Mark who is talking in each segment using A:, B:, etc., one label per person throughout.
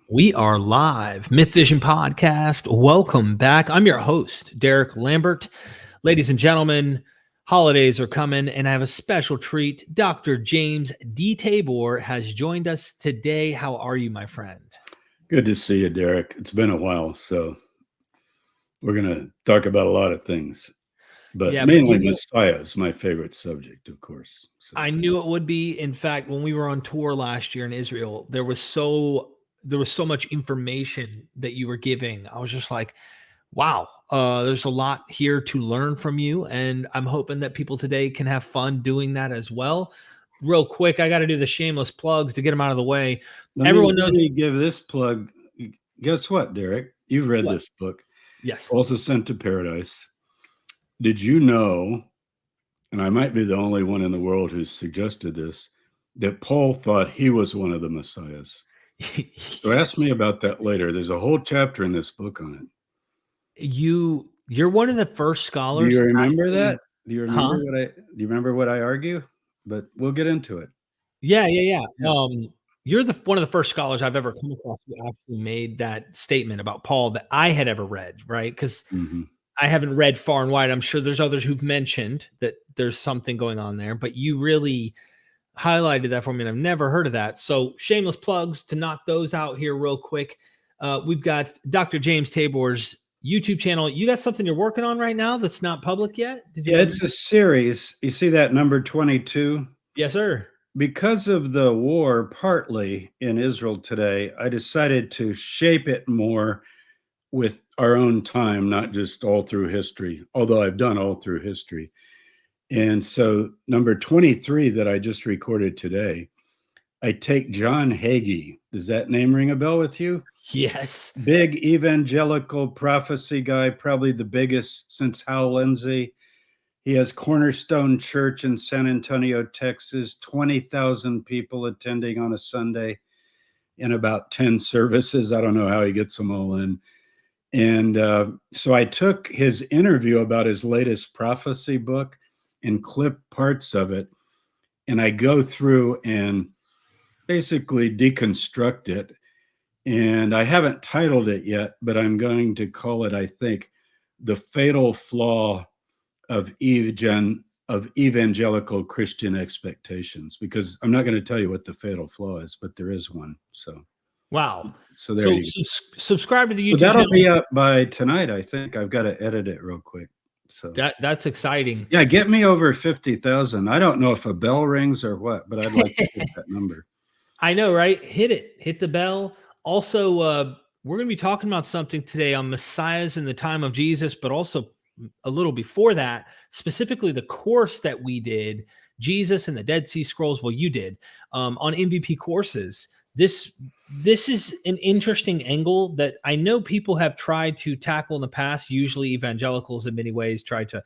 A: We are live. Mythvision podcast. Welcome back. I'm your host, Derek Lambert. Ladies and gentlemen, holidays are coming, and I have a special treat. Dr. James D. Tabor has joined us today. How are you, my friend?
B: Good to see you, Derek. It's been a while, so we're going to talk about a lot of things, but mainly Messiah is my favorite subject, of course.
A: So. I knew it would be. In fact, when we were on tour last year in Israel, there was so much information that you were giving. I was just like, wow, there's a lot here to learn from you. And I'm hoping that people today can have fun doing that as well. Real quick, I got to do the shameless plugs to get them out of the way.
B: Everyone knows. Let me give this plug. Guess what, Derek? You've read this book.
A: Yes.
B: Also Sent to Paradise. Did you know, and I might be the only one in the world who's suggested this, that Paul thought he was one of the messiahs? So ask me about that later. There's a whole chapter in this book on it.
A: You're one of the first scholars.
B: Do you remember that? Do you remember what I argue? But we'll get into it.
A: Yeah. You're one of the first scholars I've ever come across who actually made that statement about Paul that I had ever read, right? Because I haven't read far and wide. I'm sure there's others who've mentioned that there's something going on there, but you really highlighted that for me, and I've never heard of that. So shameless plugs to knock those out here real quick. We've got Dr. James Tabor's YouTube channel. You got something you're working on right now that's not public yet?
B: It's a series. You see that number 22?
A: Yes, sir.
B: Because of the war, partly in Israel today, I decided to shape it more with our own time, not just all through history, although I've done all through history. And so number 23 that I just recorded today, I take John Hagee. Does that name ring a bell with you?
A: Yes.
B: Big evangelical prophecy guy, probably the biggest since Hal Lindsey. He has Cornerstone Church in San Antonio, Texas, 20,000 people attending on a Sunday in about 10 services. I don't know how he gets them all in. And so I took his interview about his latest prophecy book and clip parts of it. And I go through and basically deconstruct it. And I haven't titled it yet, but I'm going to call it, I think, The Fatal Flaw of evangelical Christian expectations, because I'm not going to tell you what the fatal flaw is, but there is one. So
A: wow.
B: So there you
A: go. Subscribe to the YouTube
B: that'll
A: channel.
B: Be up by tonight, I think. I've got to edit it real quick. So
A: that's exciting.
B: Yeah, get me over 50,000. I don't know if a bell rings or what, but I'd like to hit that number.
A: I know, right? Hit the bell. Also, we're going to be talking about something today on Messiahs in the time of Jesus, but also a little before that, specifically the course that we did, Jesus and the Dead Sea Scrolls. Well, you did on MVP courses. This is an interesting angle that I know people have tried to tackle in the past. Usually evangelicals in many ways try to,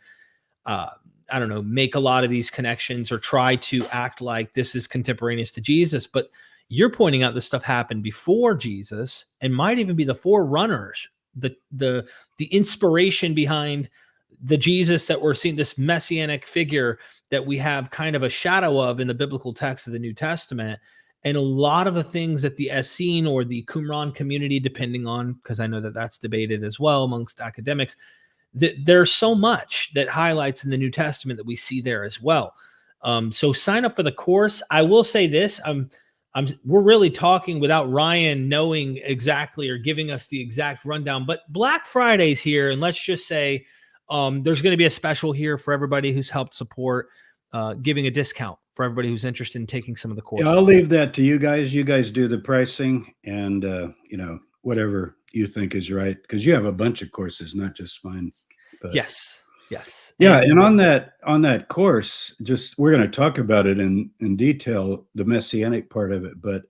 A: make a lot of these connections or try to act like this is contemporaneous to Jesus. But you're pointing out this stuff happened before Jesus and might even be the forerunners, the inspiration behind the Jesus that we're seeing, this messianic figure that we have kind of a shadow of in the biblical text of the New Testament. And a lot of the things that the Essene or the Qumran community, depending on, because I know that that's debated as well amongst academics, that there's so much that highlights in the New Testament that we see there as well. So sign up for the course. I will say this, we're really talking without Ryan knowing exactly or giving us the exact rundown, but Black Friday's here. And let's just say there's going to be a special here for everybody who's helped support, giving a discount for everybody who's interested in taking some of the courses.
B: Yeah, I'll leave that to you guys. You guys do the pricing and, whatever you think is right, because you have a bunch of courses, not just mine. But
A: yes.
B: Yeah. And on that course, we're going to talk about it in detail, the messianic part of it. But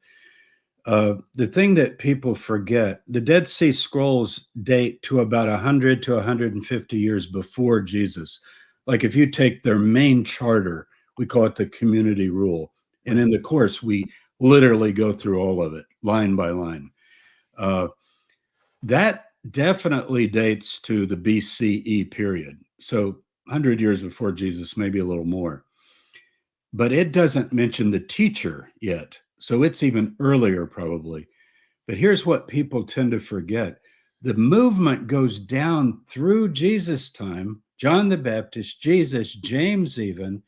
B: the thing that people forget, the Dead Sea Scrolls date to about 100 to 150 years before Jesus. Like if you take their main charter, we call it the community rule. And in the course, we literally go through all of it, line by line. That definitely dates to the BCE period. So 100 years before Jesus, maybe a little more. But it doesn't mention the teacher yet. So it's even earlier, probably. But here's what people tend to forget. The movement goes down through Jesus' time, John the Baptist, Jesus, James even,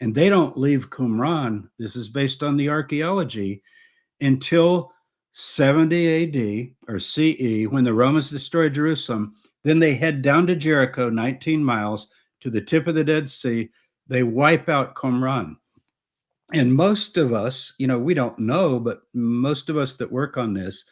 B: and they don't leave Qumran. This is based on the archaeology until 70 AD or CE, when the Romans destroyed Jerusalem. Then they head down to Jericho, 19 miles to the tip of the Dead Sea. They wipe out Qumran. And most of us, we don't know, but most of us that work on this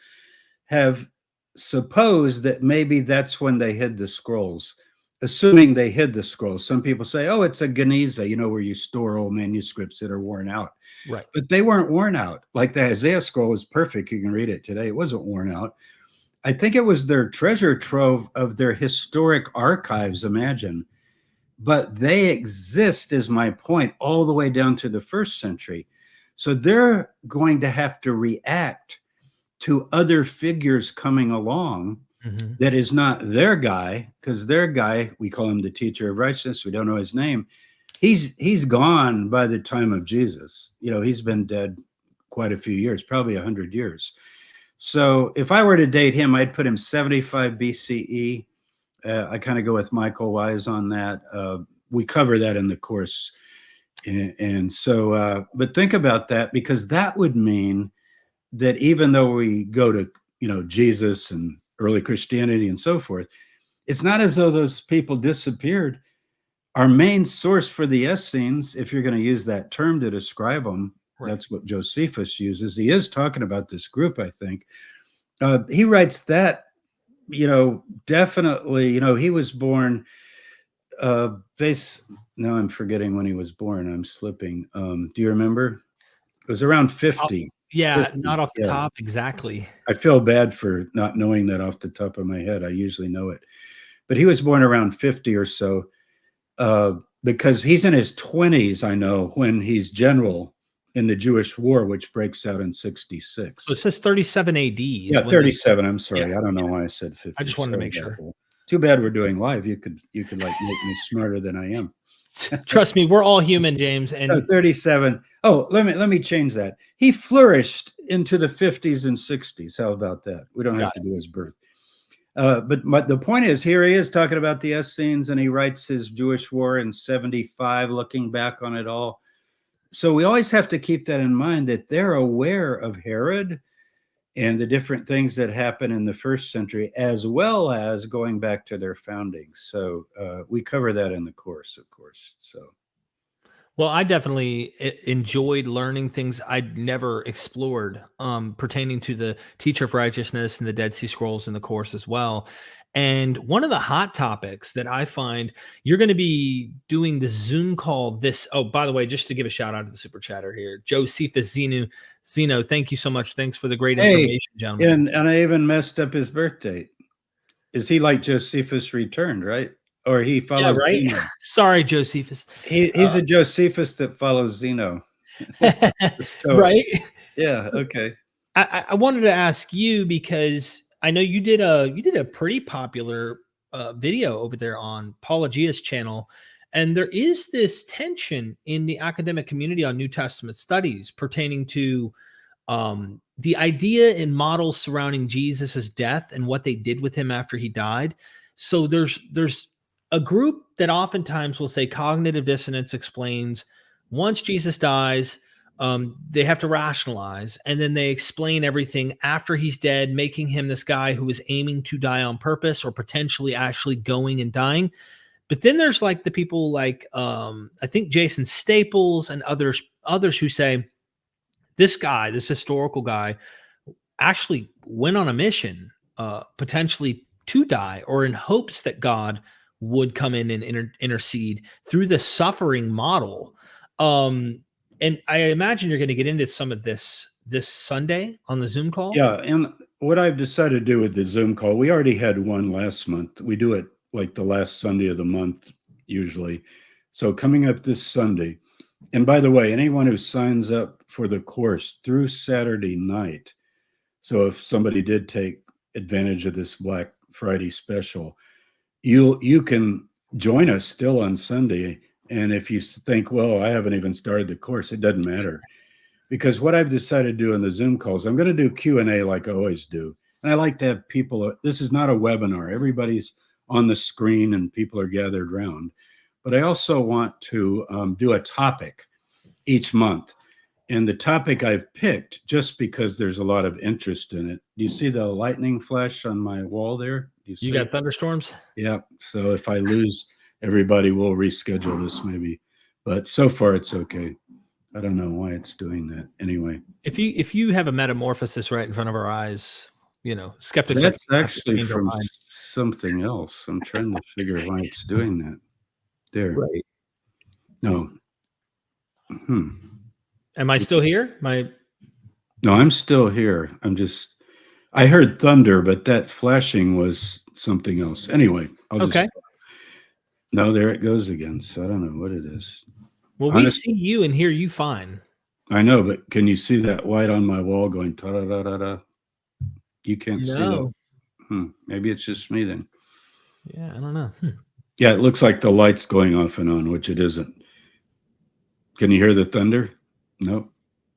B: have supposed that maybe that's when they hid the scrolls, assuming they hid the scrolls. Some people say, oh, it's a Geniza, where you store old manuscripts that are worn out.
A: Right.
B: But they weren't worn out. Like the Isaiah scroll is perfect. You can read it today. It wasn't worn out. I think it was their treasure trove of their historic archives, imagine. But they exist, is my point, all the way down to the 1st century. So they're going to have to react to other figures coming along that is not their guy, because their guy, we call him the teacher of righteousness. We don't know his name. He's gone by the time of Jesus. He's been dead quite a few years, probably 100 years. So if I were to date him, I'd put him 75 BCE. I kind of go with Michael Wise on that. We cover that in the course. And so, but think about that, because that would mean that even though we go to, Jesus and early Christianity and so forth, it's not as though those people disappeared. Our main source for the Essenes, if you're going to use that term to describe them, right, that's what Josephus uses. He is talking about this group, I think. He writes that, definitely, he was born, now I'm forgetting when he was born. I'm slipping. Do you remember? It was around 50.
A: Yeah,
B: 50,
A: not off the top exactly.
B: I feel bad for not knowing that off the top of my head. I usually know it. But he was born around 50 or so, because he's in his 20s, I know, when he's general in the Jewish War, which breaks out in 66.
A: So it says 37 AD.
B: Yeah, 37. I'm sorry.
A: Yeah,
B: I don't know why I said 50.
A: I just wanted to make sure.
B: Too bad we're doing live. You could like make me smarter than I am.
A: Trust me, we're all human, James. And
B: 37. Oh, let me change that. He flourished into the 50s and 60s. How about that? We don't have to do his birth. But the point is, here he is talking about the Essenes, and he writes his Jewish War in 75, looking back on it all. So we always have to keep that in mind, that they're aware of Herod and the different things that happen in the 1st century, as well as going back to their founding. So we cover that in the course, of course. So,
A: well, I definitely enjoyed learning things I'd never explored pertaining to the teacher of righteousness and the Dead Sea Scrolls in the course as well. And one of the hot topics that I find, you're going to be doing the Zoom call this. Oh, by the way, just to give a shout out to the super chatter here, Josephus Zeno, thank you so much. Thanks for the great information, gentlemen.
B: And I even messed up his birth date. Is he like Josephus returned, right? Or he follows Zeno?
A: Sorry, Josephus.
B: He's a Josephus that follows Zeno.
A: Right?
B: Yeah. Okay.
A: I wanted to ask you, because I know you did a pretty popular video over there on Paulogia's channel, and there is this tension in the academic community on New Testament studies pertaining to the idea and models surrounding Jesus's death and what they did with him after he died. So there's a group that oftentimes will say cognitive dissonance explains once Jesus dies, they have to rationalize, and then they explain everything after he's dead, making him this guy who is aiming to die on purpose or potentially actually going and dying. But then there's like the people like I think Jason Staples and others who say this guy, this historical guy, actually went on a mission, potentially to die, or in hopes that God would come in and intercede through the suffering model. And I imagine you're going to get into some of this Sunday on the Zoom call.
B: Yeah. And what I've decided to do with the Zoom call, we already had one last month. We do it like the last Sunday of the month, usually. So coming up this Sunday, and by the way, anyone who signs up for the course through Saturday night, so if somebody did take advantage of this Black Friday special, you can join us still on Sunday. And if you think, well, I haven't even started the course, it doesn't matter. because what I've decided to do in the Zoom calls, I'm going to do Q&A like I always do. And I like to have people, this is not a webinar. Everybody's on the screen and people are gathered around. But I also want to do a topic each month. And the topic I've picked, just because there's a lot of interest in it. Do you see the lightning flash on my wall there?
A: You got thunderstorms?
B: Yeah. So if I lose everybody, we'll reschedule this maybe. But so far it's okay. I don't know why it's doing that. Anyway.
A: If you have a metamorphosis right in front of our eyes, skeptics.
B: That's actually from something else. I'm trying to figure why it's doing that. There.
A: Right.
B: No.
A: Am I still here?
B: No, I'm still here. I heard thunder, but that flashing was something else. Anyway,
A: okay.
B: No, there it goes again. So I don't know what it is.
A: Well, we see you and hear you fine.
B: I know, but can you see that white on my wall going ta-da-da-da-da? You can't see that. Maybe it's just me then.
A: Yeah, I don't know.
B: Yeah, it looks like the light's going off and on, which it isn't. Can you hear the thunder? No.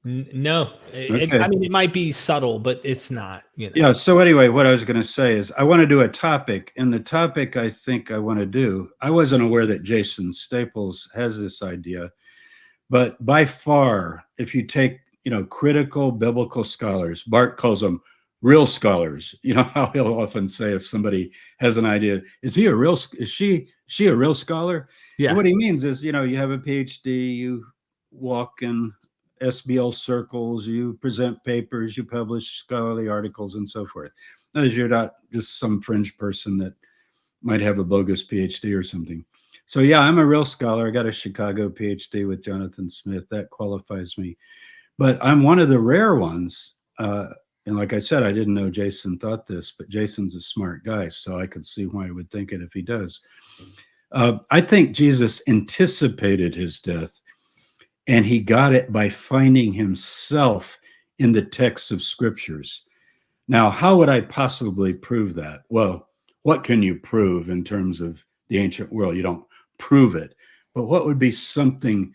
A: No.
B: Okay.
A: It might be subtle, but it's not.
B: Yeah. So anyway, what I was going to say is I want to do a topic, and the topic I think I want to do, I wasn't aware that Jason Staples has this idea, but by far, if you take, critical biblical scholars, Bart calls them real scholars. You know how he'll often say if somebody has an idea, is she a real scholar?
A: Yeah.
B: And what he means is, you have a PhD, you walk in SBL circles, you present papers, you publish scholarly articles and so forth. Notice you're not just some fringe person that might have a bogus PhD or something. So yeah, I'm a real scholar. I got a Chicago PhD with Jonathan Smith. That qualifies me. But I'm one of the rare ones. And like I said, I didn't know Jason thought this, but Jason's a smart guy, so I could see why he would think it if he does. I think Jesus anticipated his death, and he got it by finding himself in the texts of scriptures. Now, how would I possibly prove that? Well, what can you prove in terms of the ancient world? You don't prove it. But what would be something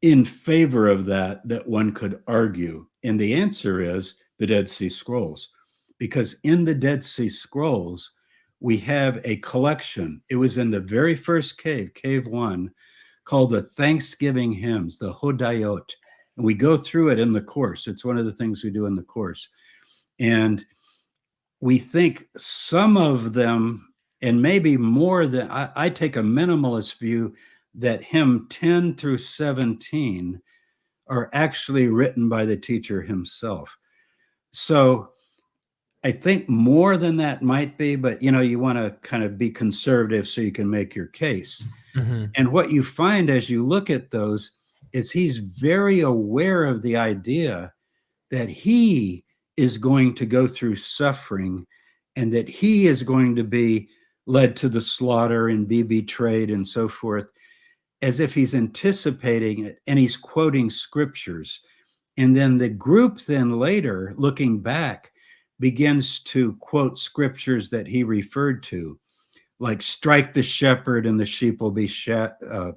B: in favor of that one could argue? And the answer is the Dead Sea Scrolls. Because in the Dead Sea Scrolls, we have a collection. It was in the very first cave, Cave 1, called the Thanksgiving Hymns, the Hodayot. And we go through it in the course. It's one of the things we do in the course. And we think some of them, and maybe more than, I take a minimalist view that hymn 10 through 17 are actually written by the teacher himself. So I think more than that might be, but you want to kind of be conservative so you can make your case. Mm-hmm. And what you find as you look at those is he's very aware of the idea that he is going to go through suffering and that he is going to be led to the slaughter and be betrayed and so forth, as if he's anticipating it, and he's quoting scriptures. And then the group then later, looking back, begins to quote scriptures that he referred to, like strike the shepherd and the sheep will be scattered.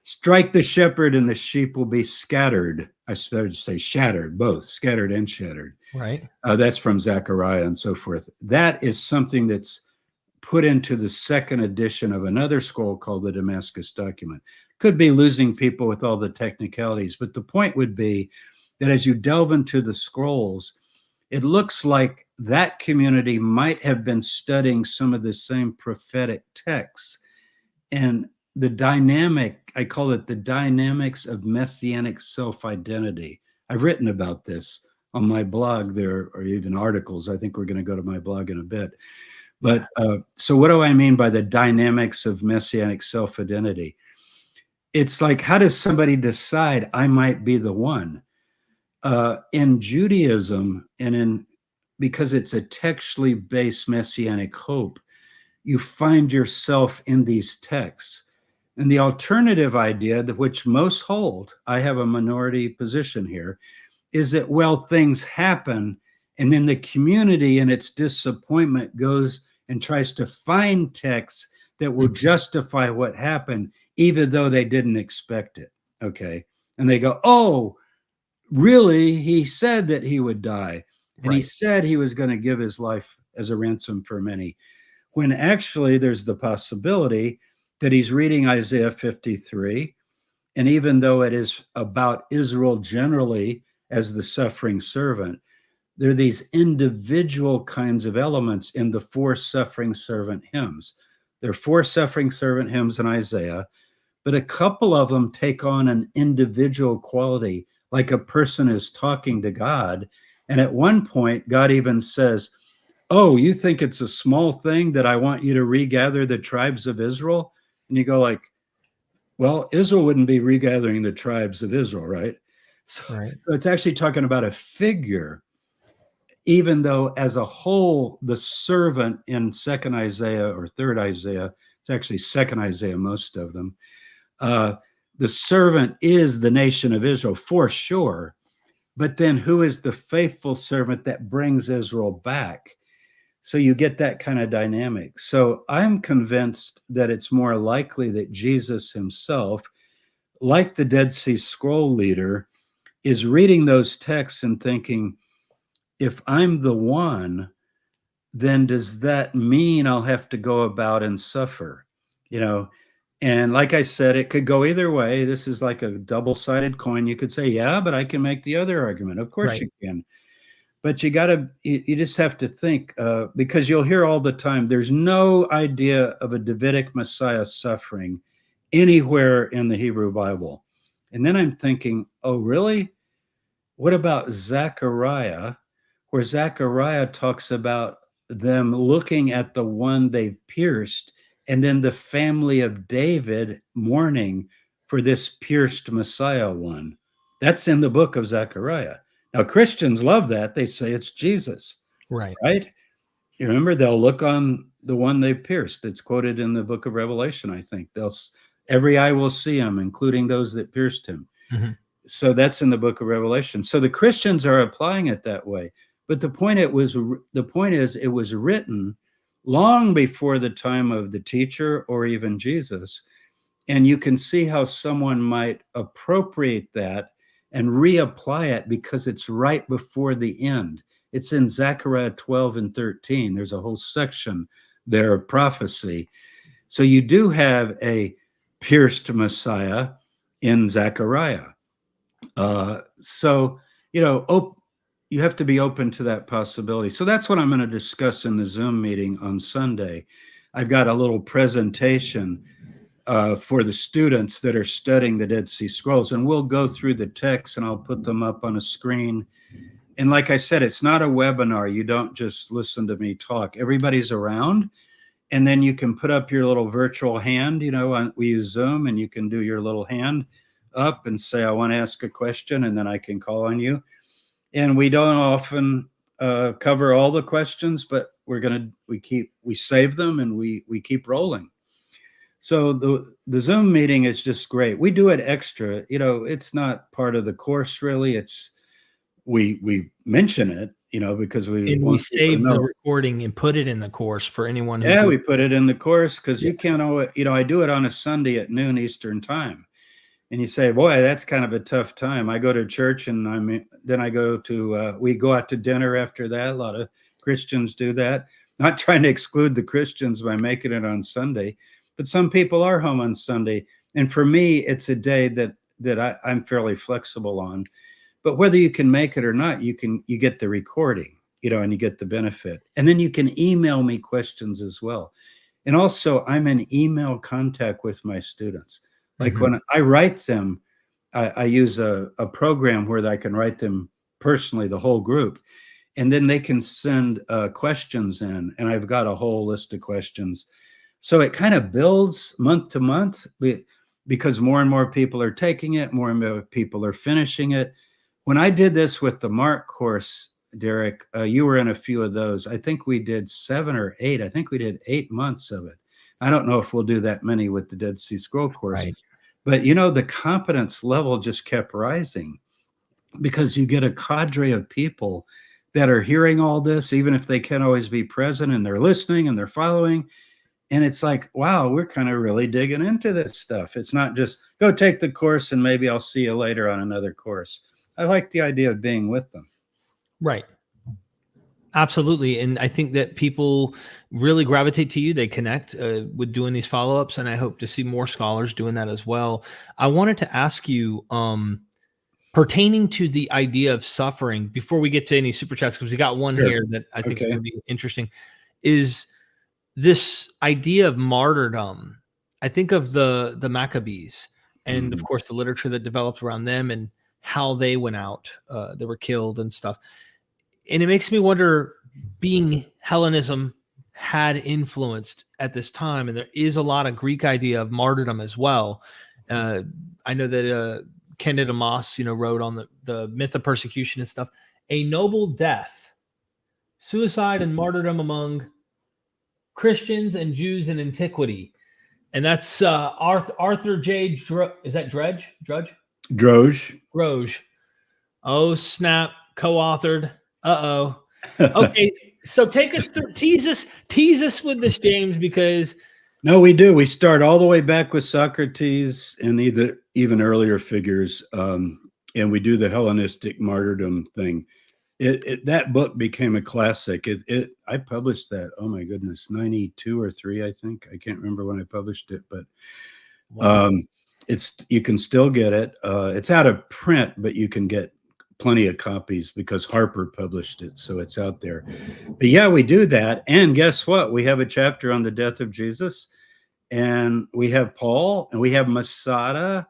B: Strike the shepherd and the sheep will be scattered. I started to say shattered, both scattered and shattered.
A: Right.
B: That's from Zechariah and so forth. That is something that's put into the second edition of another scroll called the Damascus document. Could be losing people with all the technicalities, but the point would be that as you delve into the scrolls, it looks like that community might have been studying some of the same prophetic texts. And the dynamic, I call it the dynamics of messianic self-identity. I've written about this on my blog. There are even articles. I think we're going to go to my blog in a bit. But so what do I mean by the dynamics of messianic self-identity? It's like, how does somebody decide I might be the one? In Judaism, and because it's a textually based messianic hope, you find yourself in these texts. And the alternative idea, which most hold, I have a minority position here, is that, well, things happen, and then the community in its disappointment goes and tries to find texts that will justify what happened, even though they didn't expect it. Okay. And they go, oh, really? He said that he would die. And he
A: Right.
B: said he was going to give his life as a ransom for many. When actually there's the possibility that he's reading Isaiah 53. And even though it is about Israel generally as the suffering servant, there are these individual kinds of elements in the 4 suffering servant hymns. There are 4 suffering servant hymns in Isaiah, but a couple of them take on an individual quality, like a person is talking to God. And at one point, God even says, oh, you think it's a small thing that I want you to regather the tribes of Israel? And you go like, well, Israel wouldn't be regathering the tribes of Israel, right? So,
A: Right.
B: so it's actually talking about a figure, even though as a whole, the servant in 2nd Isaiah or 3rd Isaiah, it's actually 2nd Isaiah, most of them, the servant is the nation of Israel for sure. But then who is the faithful servant that brings Israel back? So you get that kind of dynamic. So I'm convinced that it's more likely that Jesus himself, like the Dead Sea Scroll leader, is reading those texts and thinking, if I'm the one, then does that mean I'll have to go about and suffer? You know, and like I said, it could go either way. This is like a double-sided coin. You could say, yeah, but I can make the other argument. Of course
A: Right.
B: you can. But you just have to think, because you'll hear all the time, there's no idea of a Davidic Messiah suffering anywhere in the Hebrew Bible. And then I'm thinking, oh, really? What about Zechariah, where Zechariah talks about them looking at the one they've pierced, and then the family of David mourning for this pierced Messiah one? That's in the book of Zechariah. Now, Christians love that. They say it's Jesus,
A: Right.
B: right? You remember, they'll look on the one they pierced. It's quoted in the book of Revelation, I think. Every eye will see him, including those that pierced him.
A: Mhm.
B: So that's in the book of Revelation. So the Christians are applying it that way. But the point is, it was written long before the time of the teacher or even Jesus. And you can see how someone might appropriate that and reapply it because it's right before the end. It's in Zechariah 12 and 13. There's a whole section there of prophecy. So you do have a pierced Messiah in Zechariah. So, you have to be open to that possibility. So that's what I'm going to discuss in the Zoom meeting on Sunday. I've got a little presentation for the students that are studying the Dead Sea Scrolls, and we'll go through the text and I'll put them up on a screen. And like I said, it's not a webinar. You don't just listen to me talk. Everybody's around, and then you can put up your little virtual hand. We use Zoom, and you can do your little hand up and say, I want to ask a question, and then I can call on you. And we don't often cover all the questions, but we save them and we keep rolling. So the Zoom meeting is just great. We do it extra. It's not part of the course really. We mention it, because we
A: And we
B: want people to
A: save the
B: know.
A: recording and put it in the course for anyone who
B: Yeah, we put it in the course because
A: Yeah.
B: you can't always, I do it on a Sunday at noon Eastern time. And you say, boy, that's kind of a tough time. I go to church and then I go to, we go out to dinner after that. A lot of Christians do that. Not trying to exclude the Christians by making it on Sunday, but some people are home on Sunday. And for me, it's a day that I'm fairly flexible on. But whether you can make it or not, you get the recording, and you get the benefit. And then you can email me questions as well. And also, I'm in email contact with my students. Like when I write them, I use a program where I can write them personally, the whole group. And then they can send questions in. And I've got a whole list of questions. So it kind of builds month to month because more and more people are taking it, more and more people are finishing it. When I did this with the Mark course, Derek, you were in a few of those. I think we did 7 or 8. I think we did 8 months of it. I don't know if we'll do that many with the Dead Sea Scroll course.
A: Right.
B: But, the competence level just kept rising because you get a cadre of people that are hearing all this, even if they can't always be present, and they're listening and they're following. And it's like, wow, we're kind of really digging into this stuff. It's not just go take the course and maybe I'll see you later on another course. I like the idea of being with them.
A: Right. Absolutely. And I think that people really gravitate to you. They connect with doing these follow-ups, and I hope to see more scholars doing that as well. I wanted to ask you, pertaining to the idea of suffering, before we get to any super chats, because we got one
B: Sure.
A: here that I think is
B: Okay.
A: going to be interesting, is this idea of martyrdom. I think of the Maccabees and of course the literature that developed around them and how they went out, they were killed and stuff. And it makes me wonder, being Hellenism had influenced at this time, and there is a lot of Greek idea of martyrdom as well. I know that Candida Moss, wrote on the myth of persecution and stuff. A noble death, suicide and martyrdom among Christians and Jews in antiquity. And that's Arthur J. Is that Drudge? Droge. Oh, snap. Co-authored. Okay, so take us through, tease us with this, James, because
B: no, we do. We start all the way back with Socrates and even earlier figures, and we do the Hellenistic martyrdom thing. That book became a classic. I published that. Oh my goodness, 92 or 3, I think. I can't remember when I published it, but wow. You can still get it. It's out of print, but you can get plenty of copies because Harper published it, so it's out there. But yeah, we do that, and guess what? We have a chapter on the death of Jesus, and we have Paul, and we have Masada,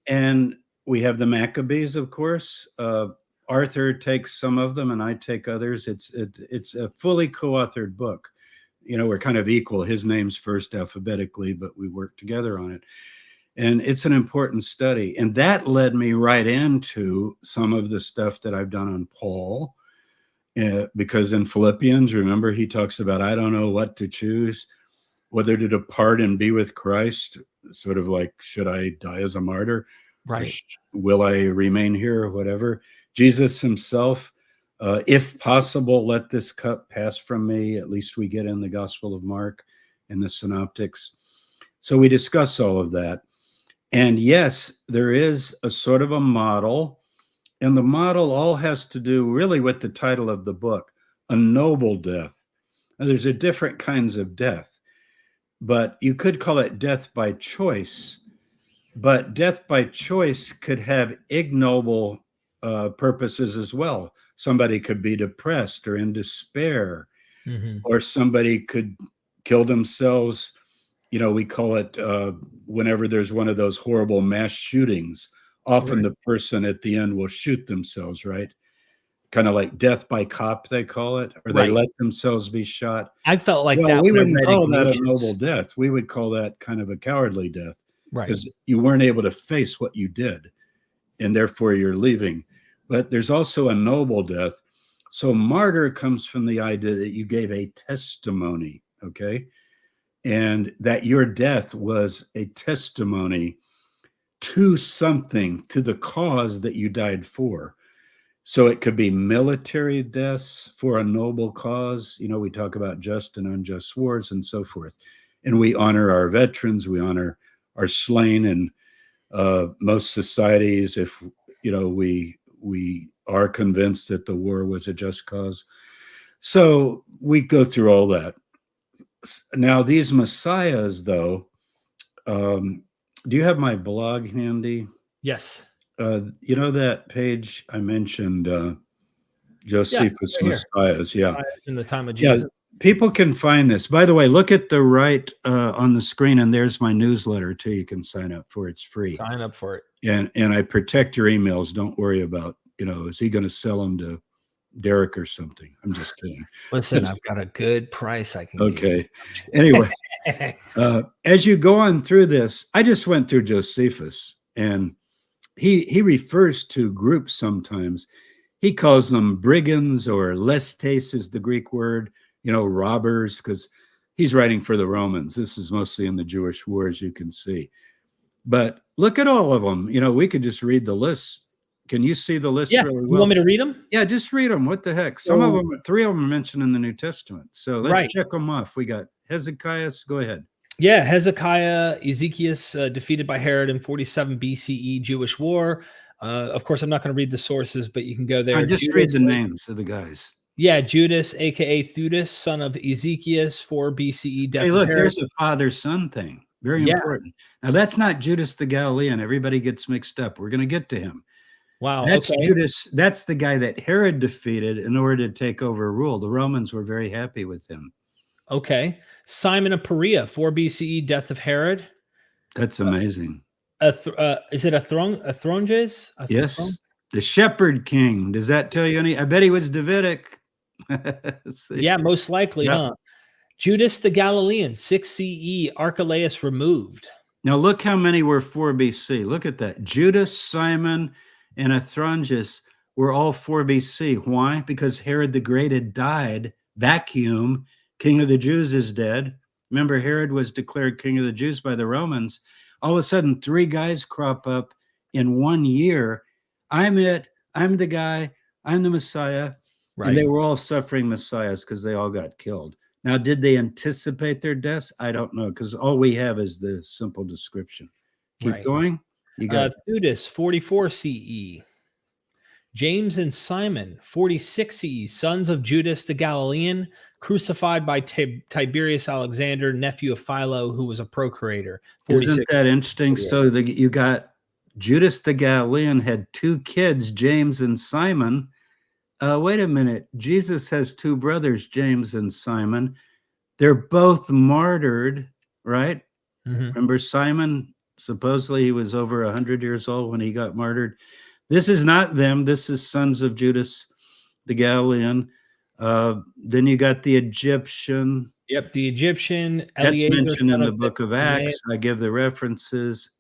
B: and we have the Maccabees, of course. Arthur takes some of them, and I take others. It's a fully co-authored book. We're kind of equal. His name's first alphabetically, but we work together on it. And it's an important study. And that led me right into some of the stuff that I've done on Paul, because in Philippians, remember, he talks about, I don't know what to choose, whether to depart and be with Christ, sort of like, should I die as a martyr?
A: Right.
B: Will I remain here or whatever? Jesus himself, if possible, let this cup pass from me. At least we get in the Gospel of Mark and the Synoptics. So we discuss all of that. And yes, there is a sort of a model, and the model all has to do really with the title of the book, A Noble Death. Now, there's different kinds of death, but you could call it death by choice, but death by choice could have ignoble purposes as well. Somebody could be depressed or in despair, or somebody could kill themselves. We call it whenever there's one of those horrible mass shootings, often the person at the end will shoot themselves, right? Kind of like death by cop, they call it, or they let themselves be shot.
A: I felt like that.
B: We wouldn't call that a noble death. We would call that kind of a cowardly death, because you weren't able to face what you did, and therefore you're leaving. But there's also a noble death. So martyr comes from the idea that you gave a testimony, okay? And that your death was a testimony to something, to the cause that you died for. So it could be military deaths for a noble cause. We talk about just and unjust wars and so forth. And we honor our veterans, we honor our slain in most societies if, we are convinced that the war was a just cause. So we go through all that. Now, these messiahs, though, do you have my blog handy?
A: Yes.
B: That page I mentioned, Josephus Messiahs. Yeah.
A: In the time of Jesus.
B: Yeah, people can find this. By the way, look at the right on the screen, and there's my newsletter, too. You can sign up for it. It's free.
A: Sign up for it.
B: And I protect your emails. Don't worry about, is he going to sell them to Derek or something? I'm just kidding.
A: Listen, I've got a good price I can
B: okay. Anyway, as you go on through this, I just went through Josephus, and he refers to groups sometimes. He calls them brigands, or lestes is the Greek word, robbers, because he's writing for the Romans. This is mostly in the Jewish wars, you can see. But look at all of them. We could just read the list. Can you see the list really well?
A: You want me to read them?
B: Yeah, just read them. What the heck? Some of them, 3 of them are mentioned in the New Testament. So let's check them off. We got Hezekiah. Go ahead.
A: Yeah, Hezekiah, Ezekiel defeated by Herod in 47 BCE, Jewish war. Of course, I'm not going to read the sources, but you can go there.
B: Just read
A: Judas,
B: the names of the guys.
A: yeah, Judas, aka Theudas, son of Ezekiel, 4 BCE,
B: Hey,
A: death of
B: look,
A: Herod.
B: there's a father-son thing. Very
A: Yeah,
B: important. Now, that's not Judas the Galilean. Everybody gets mixed up. We're going to get to him.
A: wow,
B: That's
A: okay,
B: Judas. That's the guy that Herod defeated in order to take over rule. The Romans were very happy with him.
A: okay. Simon of Perea, 4 BCE, death of Herod.
B: That's amazing.
A: Is it a Thronges?
B: Yes. The Shepherd King. Does that tell you any? I bet he was Davidic.
A: Yeah, most likely,
B: Yep.
A: huh? Judas the Galilean, 6 CE, Archelaus removed.
B: Now look how many were 4 BC. Look at that. Judas, Simon, and Athronges were all 4 BC. Why? Because Herod the Great had died. Vacuum. King of the Jews is dead. Remember, Herod was declared king of the Jews by the Romans. All of a sudden, 3 guys crop up in 1 year. I'm it. I'm the guy. I'm the Messiah.
A: Right.
B: And they were all suffering messiahs because they all got killed. Now, did they anticipate their deaths? I don't know, because all we have is the simple description. Keep
A: Right.
B: going. You got
A: Theudas, 44 CE. James and Simon, 46 CE, sons of Judas the Galilean, crucified by Tiberius Alexander, nephew of Philo, who was a procurator.
B: Isn't that interesting? So you got Judas the Galilean had 2 kids, James and Simon. Wait a minute. Jesus has 2 brothers, James and Simon. They're both martyred, right?
A: Mhm.
B: Remember Simon? Supposedly he was over 100 years old when he got martyred. This is not them. This is sons of Judas the Galilean. Then you got the Egyptian.
A: Yep, the Egyptian.
B: That's
A: Eleazar,
B: mentioned in
A: son
B: the
A: of
B: book of Acts. I give the references.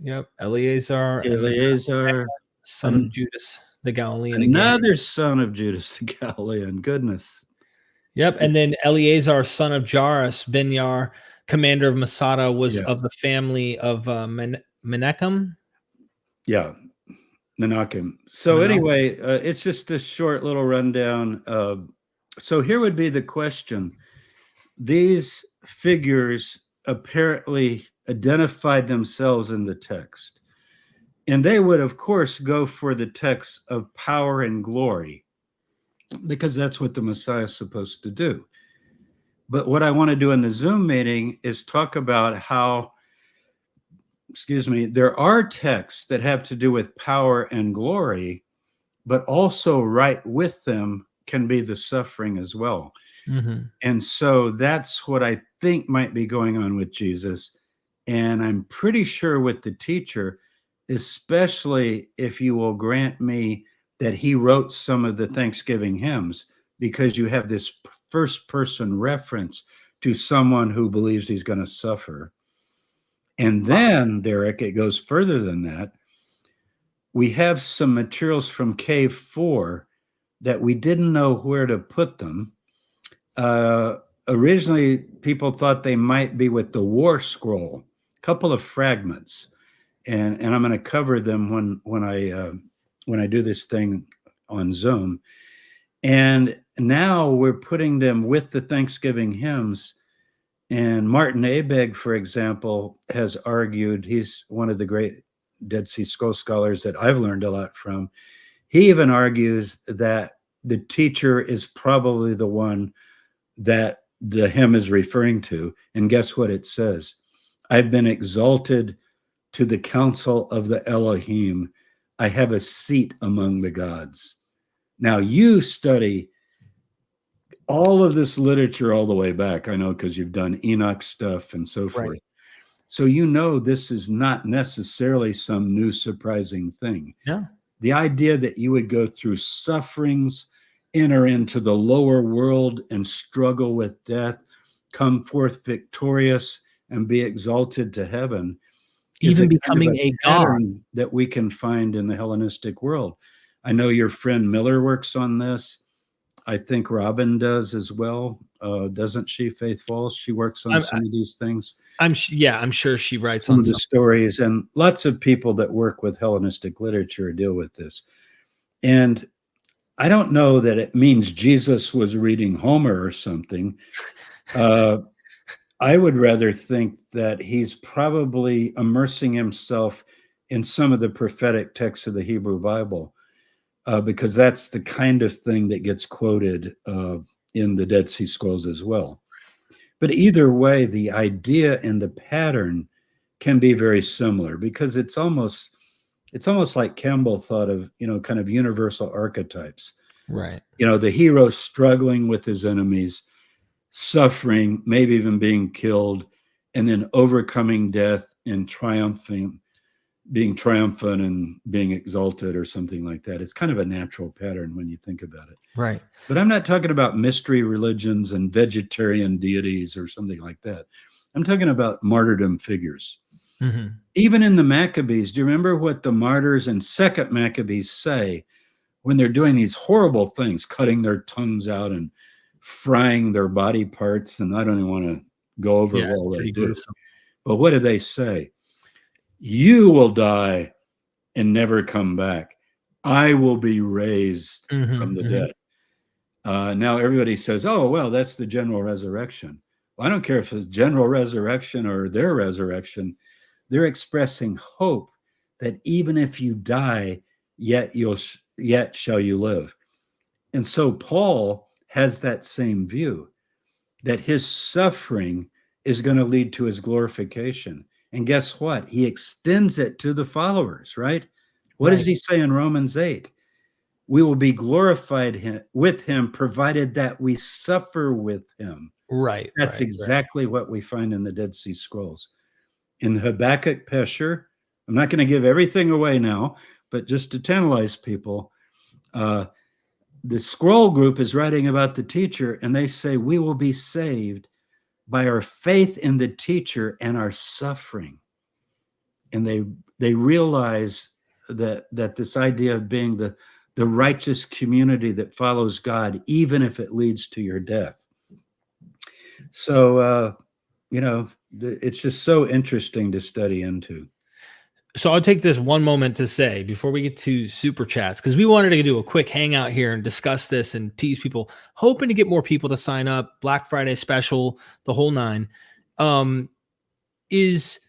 A: Yep, Eleazar,
B: Eleazar,
A: son of Judas the Galilean again.
B: another son of Judas the Galilean. Goodness.
A: Yep, and then Eleazar, son of Jairus, Benyar, commander of Masada, was of the family of Menachem.
B: Yeah, Menachem. So anyway, it's just a short little rundown. So here would be the question. These figures apparently identified themselves in the text. And they would, of course, go for the text of power and glory, because that's what the Messiah is supposed to do. But what I want to do in the Zoom meeting is talk about how, there are texts that have to do with power and glory, but also right with them can be the suffering as well.
A: Mm-hmm.
B: And so that's what I think might be going on with Jesus. And I'm pretty sure with the teacher, especially if you will grant me that he wrote some of the Thanksgiving hymns, because you have this first person reference to someone who believes he's going to suffer. And then, Derek, it goes further than that. We have some materials from Cave 4 that we didn't know where to put them. Originally, people thought they might be with the War Scroll, a couple of fragments, and I'm going to cover them when I do this thing on Zoom. And now we're putting them with the Thanksgiving hymns. And Martin Abegg, for example, has argued, he's one of the great Dead Sea Scroll scholars that I've learned a lot from. He even argues that the teacher is probably the one that the hymn is referring to. And guess what it says? I've been exalted to the council of the Elohim. I have a seat among the gods. Now you study all of this literature all the way back. I know, because you've done Enoch stuff and so forth.
A: Right.
B: So you know this is not necessarily some new surprising thing.
A: Yeah.
B: The idea that you would go through sufferings, enter into the lower world and struggle with death, come forth victorious and be exalted to heaven,
A: even becoming a god
B: that we can find in the Hellenistic world. I know your friend Miller works on this. I think Robin does as well. Doesn't she, Faith Falls? She works on some of these things.
A: I'm sure she writes
B: some
A: on
B: of the stories, and lots of people that work with Hellenistic literature deal with this. And I don't know that it means Jesus was reading Homer or something. I would rather think that he's probably immersing himself in some of the prophetic texts of the Hebrew Bible, because that's the kind of thing that gets quoted in the Dead Sea Scrolls as well. But either way, the idea and the pattern can be very similar, because it's almost like Campbell thought of, kind of universal archetypes.
A: Right.
B: The hero struggling with his enemies, suffering, maybe even being killed, and then overcoming death and being triumphant and being exalted or something like that. It's kind of a natural pattern when you think about it.
A: Right.
B: But I'm not talking about mystery religions and vegetarian deities or something like that. I'm talking about martyrdom figures.
A: Mm-hmm.
B: Even in the Maccabees, do you remember what the martyrs in Second Maccabees say when they're doing these horrible things, cutting their tongues out and frying their body parts? And I don't even want to go over all they do.
A: Gruesome.
B: But what do they say? You will die and never come back. I will be raised from the dead. Now everybody says, oh, well, that's the general resurrection. Well, I don't care if it's general resurrection or their resurrection. They're expressing hope that even if you die, yet shall you live. And so Paul has that same view, that his suffering is going to lead to his glorification. And guess what? He extends it to the followers, right? What does he say in Romans 8? We will be glorified with him, provided that we suffer with him.
A: Right.
B: That's exactly what we find in the Dead Sea Scrolls. In Habakkuk Pesher, I'm not going to give everything away now, but just to tantalize people, the scroll group is writing about the teacher, and they say we will be saved by our faith in the teacher and our suffering. And they realize that this idea of being the righteous community that follows God, even if it leads to your death. So, it's just so interesting to study into.
A: So I'll take this one moment to say before we get to super chats, because we wanted to do a quick hangout here and discuss this and tease people, hoping to get more people to sign up. Black Friday special, the whole nine. Is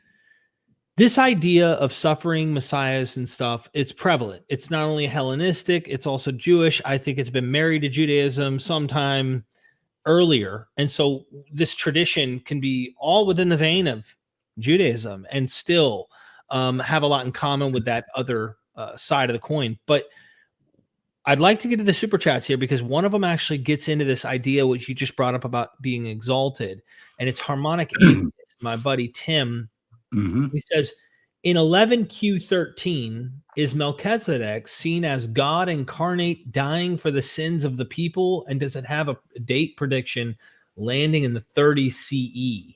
A: this idea of suffering messiahs and stuff, it's prevalent. It's not only Hellenistic, it's also Jewish. I think it's been married to Judaism sometime earlier. And so this tradition can be all within the vein of Judaism and still have a lot in common with that other side of the coin. But I'd like to get to the super chats here, because one of them actually gets into this idea, which you just brought up about being exalted. And it's harmonic atheist, my buddy Tim.
B: Mm-hmm.
A: He says, in 11Q13, is Melchizedek seen as God incarnate dying for the sins of the people? And does it have a date prediction landing in the 30 CE?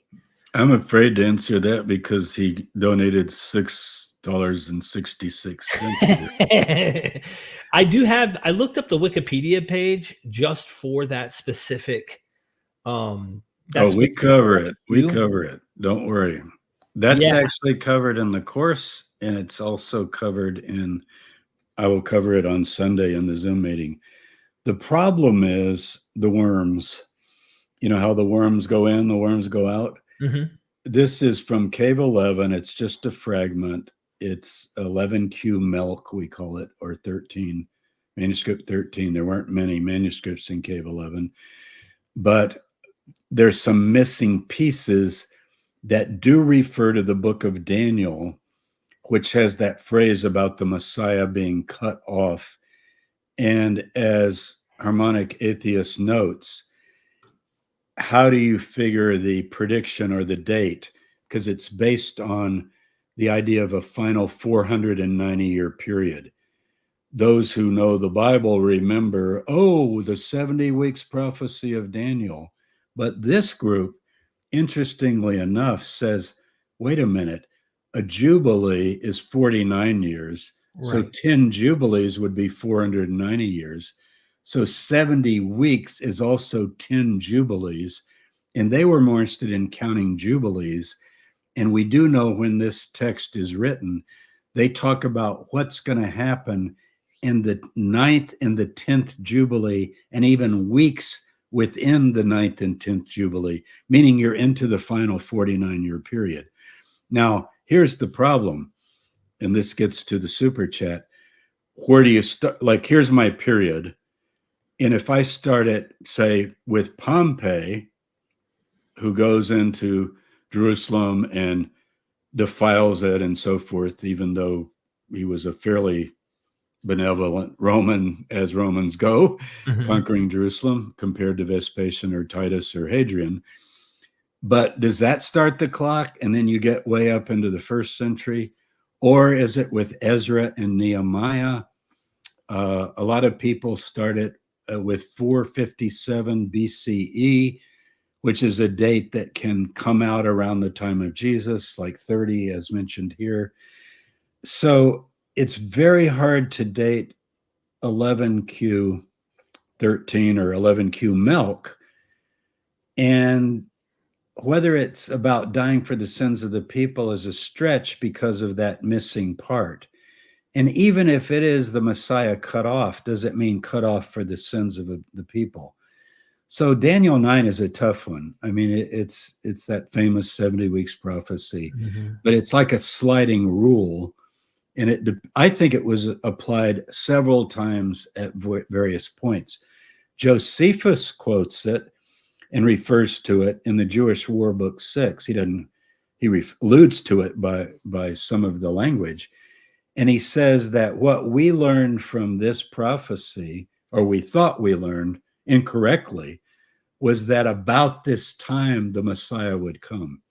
B: I'm afraid to answer that because he donated $6.66.
A: I looked up the Wikipedia page just for that specific.
B: We cover it. We cover it. Don't worry. That's actually covered in the course, and it's also covered I will cover it on Sunday in the Zoom meeting. The problem is the worms. You know how the worms go in, the worms go out?
A: Mm-hmm.
B: This is from Cave 11. It's just a fragment. It's 11Q Melk, we call it, or 13, manuscript 13. There weren't many manuscripts in Cave 11, but there's some missing pieces that do refer to the book of Daniel, which has that phrase about the Messiah being cut off. And as Harmonic Atheist notes, how do you figure the prediction or the date? Because it's based on the idea of a final 490-year period. Those who know the Bible remember, the 70 weeks prophecy of Daniel. But this group, interestingly enough, says, wait a minute, a jubilee is 49 years. Right. So 10 jubilees would be 490 years. So 70 weeks is also 10 jubilees. And they were more interested in counting jubilees. And we do know when this text is written, they talk about what's going to happen in the 9th and the 10th jubilee, and even weeks within the 9th and 10th Jubilee, meaning you're into the final 49-year period. Now, here's the problem, and this gets to the super chat. Where do you start? Like, here's my period. And if I start it, say, with Pompey, who goes into Jerusalem and defiles it and so forth, even though he was a fairly benevolent Roman, as Romans go, conquering Jerusalem compared to Vespasian or Titus or Hadrian. But does that start the clock and then you get way up into the 1st century? Or is it with Ezra and Nehemiah? A lot of people started with 457 BCE, which is a date that can come out around the time of Jesus, like 30, as mentioned here. So it's very hard to date 11Q13 or 11Q milk. And whether it's about dying for the sins of the people is a stretch because of that missing part. And even if it is the Messiah cut off, does it mean cut off for the sins of the people? So Daniel 9 is a tough one. I mean, it's that famous 70 weeks prophecy, but it's like a sliding rule. And I think it was applied several times at various points. Josephus quotes it and refers to it in the Jewish War Book 6. He alludes to it by some of the language. And he says that what we learned from this prophecy, or we thought we learned incorrectly, was that about this time the Messiah would come.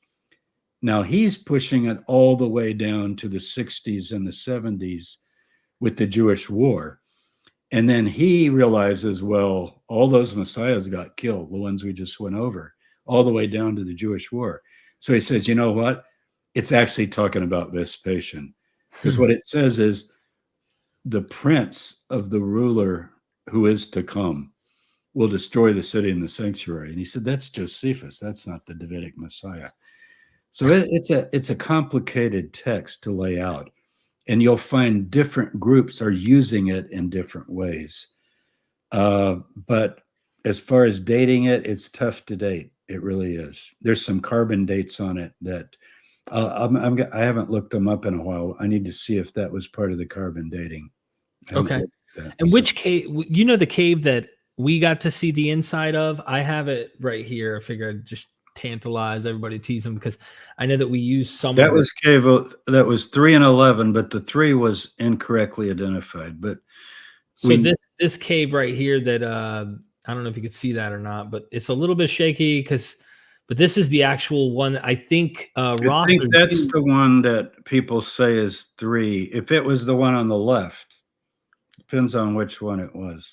B: Now he's pushing it all the way down to the 60s and the 70s with the Jewish war. And then he realizes, well, all those Messiahs got killed, the ones we just went over, all the way down to the Jewish war. So he says, you know what? It's actually talking about Vespasian. Because what it says is the prince of the ruler who is to come will destroy the city and the sanctuary. And he said, that's Josephus. That's not the Davidic Messiah. So it's a complicated text to lay out. And you'll find different groups are using it in different ways. But as far as dating it, it's tough to date. It really is. There's some carbon dates on it that I haven't looked them up in a while. I need to see if that was part of the carbon dating.
A: Okay. And which cave, you know, the cave that we got to see the inside of? I have it right here. I figured I'd just tantalize everybody, tease them, because I know that we used some
B: that
A: of
B: was it. Cave that was 3 and 11, but the 3 was incorrectly identified. But
A: so this cave right here that I don't know if you could see that or not, but it's a little bit shaky but this is the actual one. I think
B: I think that's the one that people say is 3. If it was the one on the left, depends on which one it was.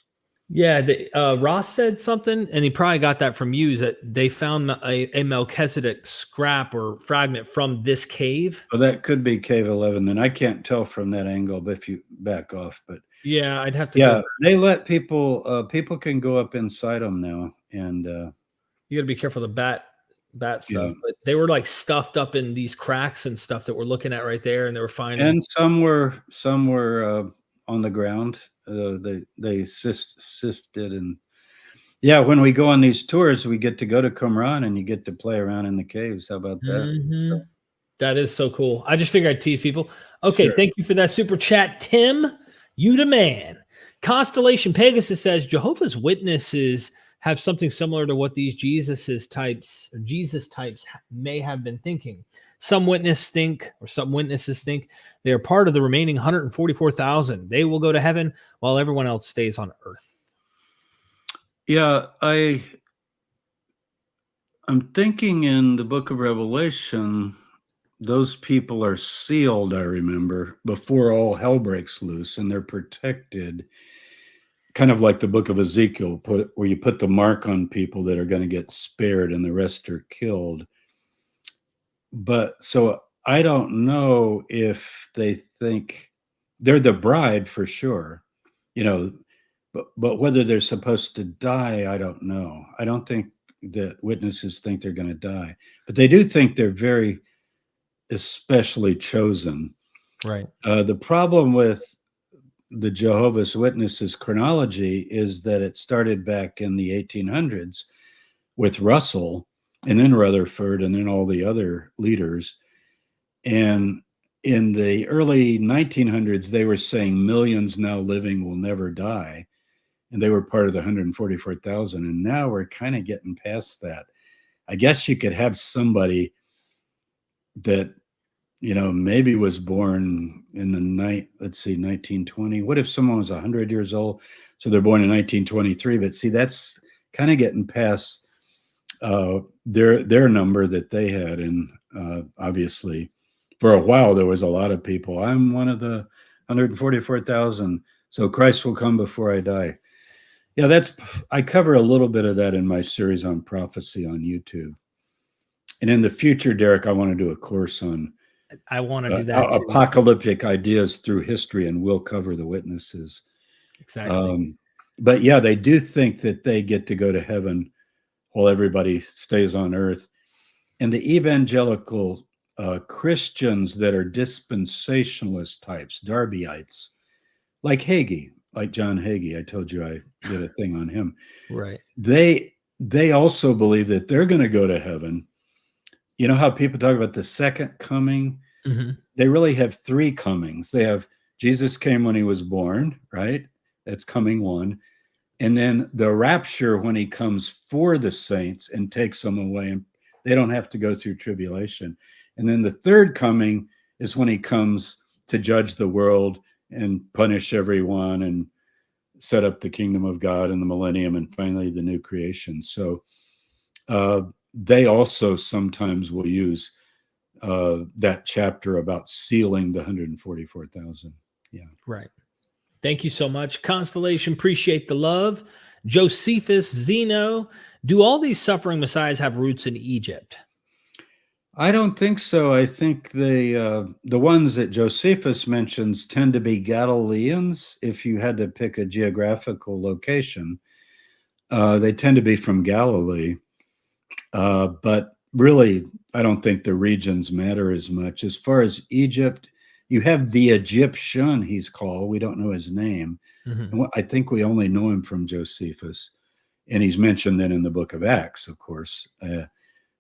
A: Yeah, Ross said something, and he probably got that from you, is that they found a Melchizedek scrap or fragment from this cave.
B: Well, that could be cave 11. Then I can't tell from that angle, but if you back off, but
A: yeah, I'd have to.
B: Yeah, they let people can go up inside them now, and
A: you got to be careful of the bat stuff. But they were like stuffed up in these cracks and stuff that we're looking at right there, and they were finding.
B: And some were on the ground. They sifted, and yeah, when we go on these tours, we get to go to Qumran and you get to play around in the caves. How about that?
A: So. That is so cool. I just figured I'd tease people. Okay, Thank you for that super chat, Tim. You the man. Constellation Pegasus says Jehovah's Witnesses have something similar to what these Jesus types may have been thinking. Some witnesses think they are part of the remaining 144,000. They will go to heaven while everyone else stays on earth.
B: Yeah, I'm thinking in the book of Revelation, those people are sealed, I remember, before all hell breaks loose, and they're protected, kind of like the book of Ezekiel, where you put the mark on people that are going to get spared and the rest are killed. But so I don't know if they think they're the bride for sure, but whether they're supposed to die, I don't know. I don't think that witnesses think they're going to die, but they do think they're very especially chosen.
A: Right.
B: The problem with the Jehovah's Witnesses chronology is that it started back in the 1800s with Russell, and then Rutherford, and then all the other leaders. And in the early 1900s, they were saying millions now living will never die. And they were part of the 144,000. And now we're kind of getting past that. I guess you could have somebody that, maybe was born in the 1920. What if someone was 100 years old? So they're born in 1923. But see, that's kind of getting past their number that they had. And obviously, for a while, there was a lot of people. I'm one of the 144,000. So Christ will come before I die. Yeah, I cover a little bit of that in my series on prophecy on YouTube. And in the future, Derek, I want to do a course on
A: I want to do that too.
B: Apocalyptic ideas through history, and we'll cover the witnesses.
A: Exactly.
B: But yeah, they do think that they get to go to heaven while everybody stays on earth. And the evangelical Christians that are dispensationalist types, Darbyites, like Hagee, like John Hagee, I told you I did a thing on him.
A: Right.
B: They also believe that they're going to go to heaven. You know how people talk about the second coming?
A: Mm-hmm.
B: They really have three comings. They have Jesus came when he was born, right? That's coming one. And then the rapture when he comes for the saints and takes them away, and they don't have to go through tribulation. And then the third coming is when he comes to judge the world and punish everyone and set up the kingdom of God and the millennium and finally the new creation. So they also sometimes will use that chapter about sealing the 144,000. Yeah.
A: Right. Thank you so much. Constellation, appreciate the love. Josephus, Zeno, do all these suffering messiahs have roots in Egypt?
B: I don't think so. I think the ones that Josephus mentions tend to be Galileans. If you had to pick a geographical location, they tend to be from Galilee. But really, I don't think the regions matter as much. As far as Egypt, you have the Egyptian, he's called. We don't know his name. Mm-hmm. I think we only know him from Josephus. And he's mentioned then in the book of Acts, of course.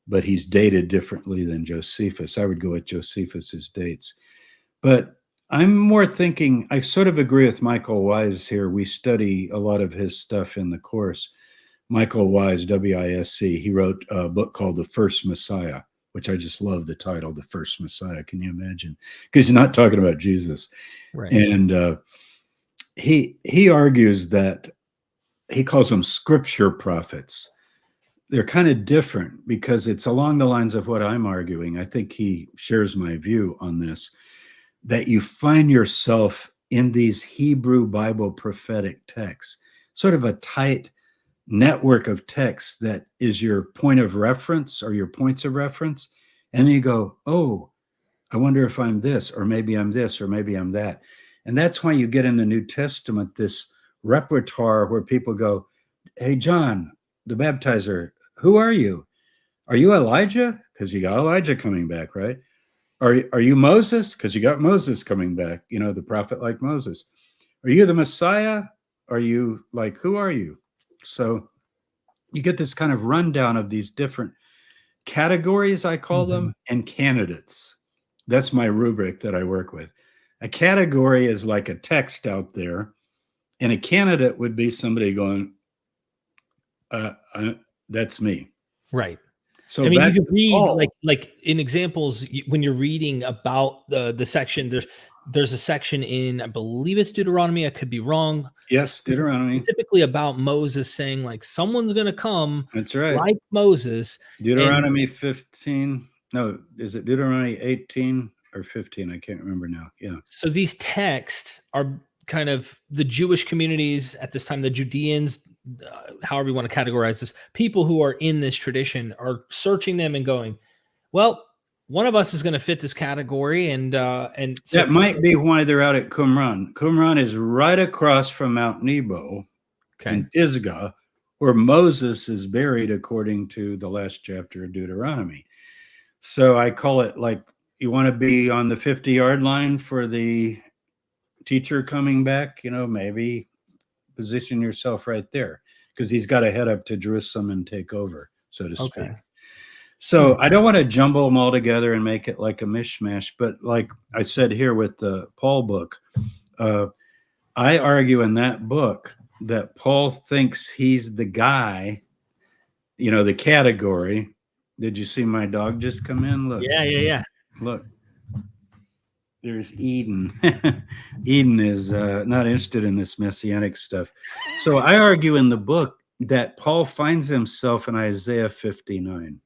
B: But he's dated differently than Josephus. I would go with Josephus's dates. But I'm more thinking, I sort of agree with Michael Wise here. We study a lot of his stuff in the course. Michael Wise, W-I-S-C, he wrote a book called The First Messiah, which I just love the title, The First Messiah. Can you imagine? Because he's not talking about Jesus.
A: Right.
B: And he argues that he calls them scripture prophets. They're kind of different because it's along the lines of what I'm arguing. I think he shares my view on this, that you find yourself in these Hebrew Bible prophetic texts, sort of a tight network of texts that is your point of reference or your points of reference. And then you go, oh, I wonder if I'm this, or maybe I'm this, or maybe I'm that. And that's why you get in the New Testament this repertoire where people go, hey, John, the baptizer, who are you? Are you Elijah? Because you got Elijah coming back, right? Are you Moses? Because you got Moses coming back, the prophet like Moses. Are you the Messiah? Are you like, who are you? So you get this kind of rundown of these different categories, I call them, and candidates. That's my rubric that I work with. A category is like a text out there, and a candidate would be somebody going, that's me.
A: Right.
B: So
A: I mean, you can read like in examples when you're reading about the section. There's a section in, I believe it's Deuteronomy. I could be wrong.
B: Yes, Deuteronomy.
A: Specifically about Moses saying like someone's going to come.
B: That's right.
A: Like Moses.
B: Deuteronomy 15. No, is it Deuteronomy 18 or 15? I can't remember now. Yeah.
A: So these texts are kind of the Jewish communities at this time, the Judeans, however you want to categorize this, people who are in this tradition are searching them and going, well, one of us is going to fit this category. And so
B: that might be why they're out at Qumran. Qumran is right across from Mount Nebo in Pisgah, where Moses is buried according to the last chapter of Deuteronomy. So I call it like, you want to be on the 50-yard line for the teacher coming back, maybe position yourself right there, because he's got to head up to Jerusalem and take over, so to speak.
A: Okay.
B: So I don't want to jumble them all together and make it like a mishmash, but like I said here with the Paul book, I argue in that book that Paul thinks he's the guy, the category. Did you see my dog just come in? Look.
A: Yeah.
B: Look. There's Eden. Eden is not interested in this messianic stuff. So I argue in the book that Paul finds himself in Isaiah 59.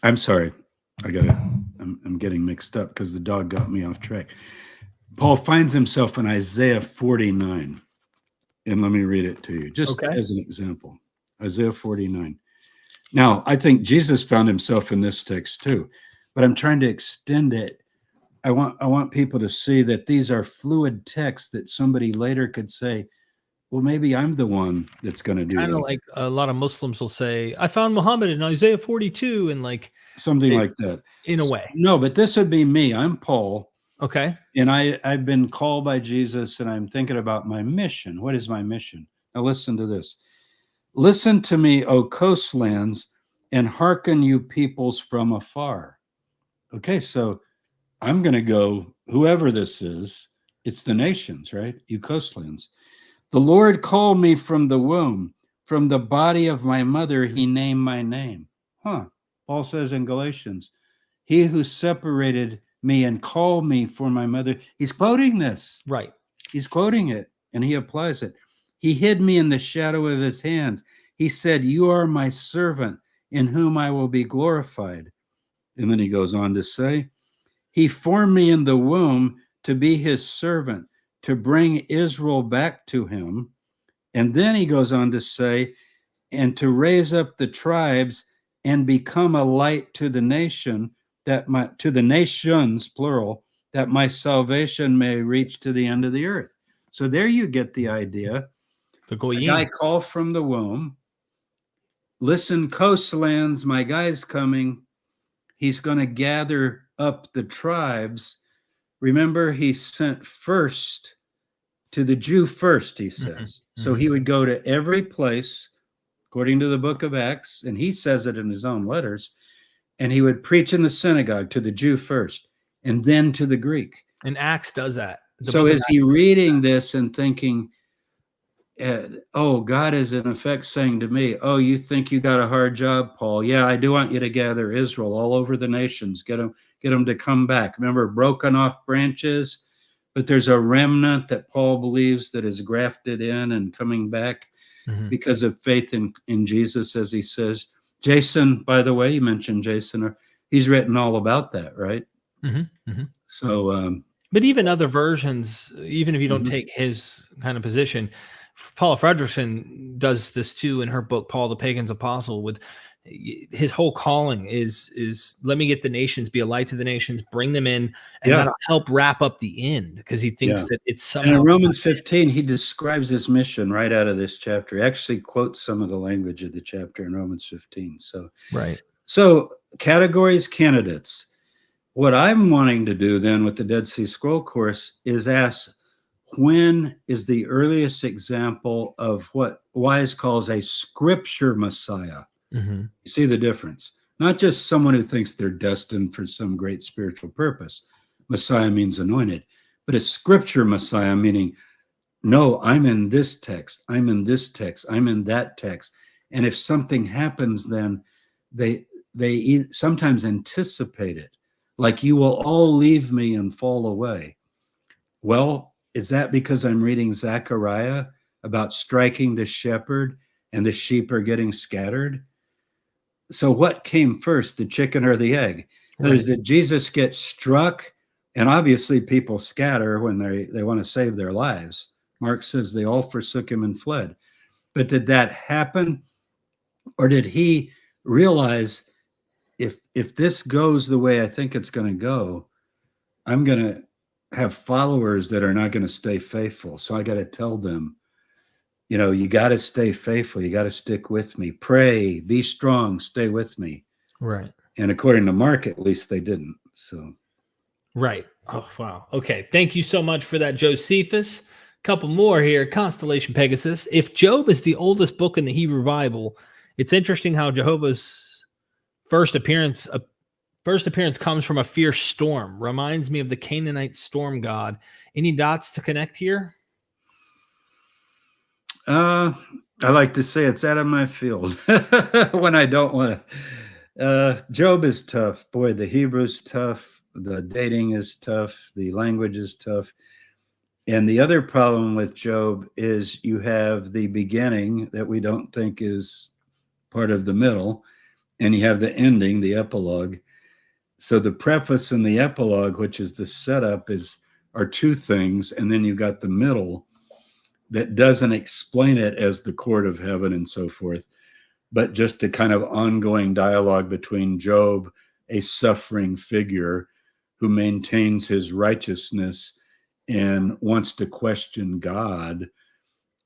B: I'm sorry. I'm getting mixed up because the dog got me off track. Paul finds himself in Isaiah 49. And let me read it to you, just as an example. Isaiah 49. Now, I think Jesus found himself in this text too, but I'm trying to extend it. I want people to see that these are fluid texts that somebody later could say, well, maybe I'm the one that's going to do
A: kind of like a lot of Muslims will say, I found Muhammad in Isaiah 42, and like
B: something like that.
A: In a way.
B: No, but this would be me. I'm Paul.
A: Okay.
B: And I've been called by Jesus, and I'm thinking about my mission. What is my mission? Now listen to this. Listen to me, O coastlands, and hearken, you peoples from afar. Okay, so I'm going to go, whoever this is, it's the nations, right? You coastlands. The Lord called me from the womb, from the body of my mother, he named my name. Paul says in Galatians, he who separated me and called me for my mother. He's quoting this.
A: Right.
B: He's quoting it, and he applies it. He hid me in the shadow of his hands. He said, you are my servant in whom I will be glorified. And then he goes on to say, he formed me in the womb to be his servant, to bring Israel back to him. And then he goes on to say, and to raise up the tribes and become a light to the nation, to the nations, plural, that my salvation may reach to the end of the earth. So there you get the idea.
A: The Goyim.
B: A guy called from the womb. Listen, coastlands, my guy's coming. He's going to gather up the tribes. Remember, he sent first to the Jew first, he says. So he would go to every place, according to the book of Acts, and he says it in his own letters, and he would preach in the synagogue to the Jew first, and then to the Greek.
A: And Acts does that.
B: So is he reading this and thinking, God is in effect saying to me, you think you got a hard job, Paul? Yeah, I do want you to gather Israel all over the nations, get them to come back. Remember, broken off branches, but there's a remnant that Paul believes that is grafted in and coming back because of faith in Jesus, as he says. Jason, by the way, you mentioned Jason, he's written all about that, right? So,
A: but even other versions, even if you don't take his kind of position, Paula Fredrickson does this too in her book, Paul the Pagan's Apostle, with his whole calling is let me get the nations, be a light to the nations, bring them in, and that'll help wrap up the end, because he thinks that it's somehow.
B: And in Romans 15, he describes his mission right out of this chapter. He actually quotes some of the language of the chapter in Romans 15. So,
A: right.
B: So categories, candidates. What I'm wanting to do then with the Dead Sea Scroll course is ask, when is the earliest example of what Wise calls a scripture Messiah? You see the difference? Not just someone who thinks they're destined for some great spiritual purpose. Messiah means anointed, but a scripture Messiah meaning, no, I'm in this text, I'm in this text, I'm in that text. And if something happens, then they sometimes anticipate it. Like, you will all leave me and fall away. Well, is that because I'm reading Zechariah about striking the shepherd and the sheep are getting scattered? So what came first, the chicken or the egg? Right. Did Jesus get struck? And obviously people scatter when they want to save their lives. Mark says they all forsook him and fled. But did that happen? Or did he realize, if this goes the way I think it's going to go, I'm going to have followers that are not going to stay faithful. So I got to tell them, you got to stay faithful. You got to stick with me. Pray, be strong, stay with me.
A: Right.
B: And according to Mark, at least they didn't. So.
A: Right. Oh, wow. Okay. Thank you so much for that, Josephus. Couple more here. Constellation Pegasus. If Job is the oldest book in the Hebrew Bible, it's interesting how Jehovah's first appearance comes from a fierce storm. Reminds me of the Canaanite storm god. Any dots to connect here?
B: I like to say it's out of my field when I don't want to. Job is tough. Boy, the Hebrew's tough. The dating is tough. The language is tough. And the other problem with Job is you have the beginning that we don't think is part of the middle, and you have the ending, the epilogue. So the preface and the epilogue, which is the setup, are two things, and then you've got the middle that doesn't explain it as the court of heaven and so forth, but just a kind of ongoing dialogue between Job, a suffering figure who maintains his righteousness and wants to question God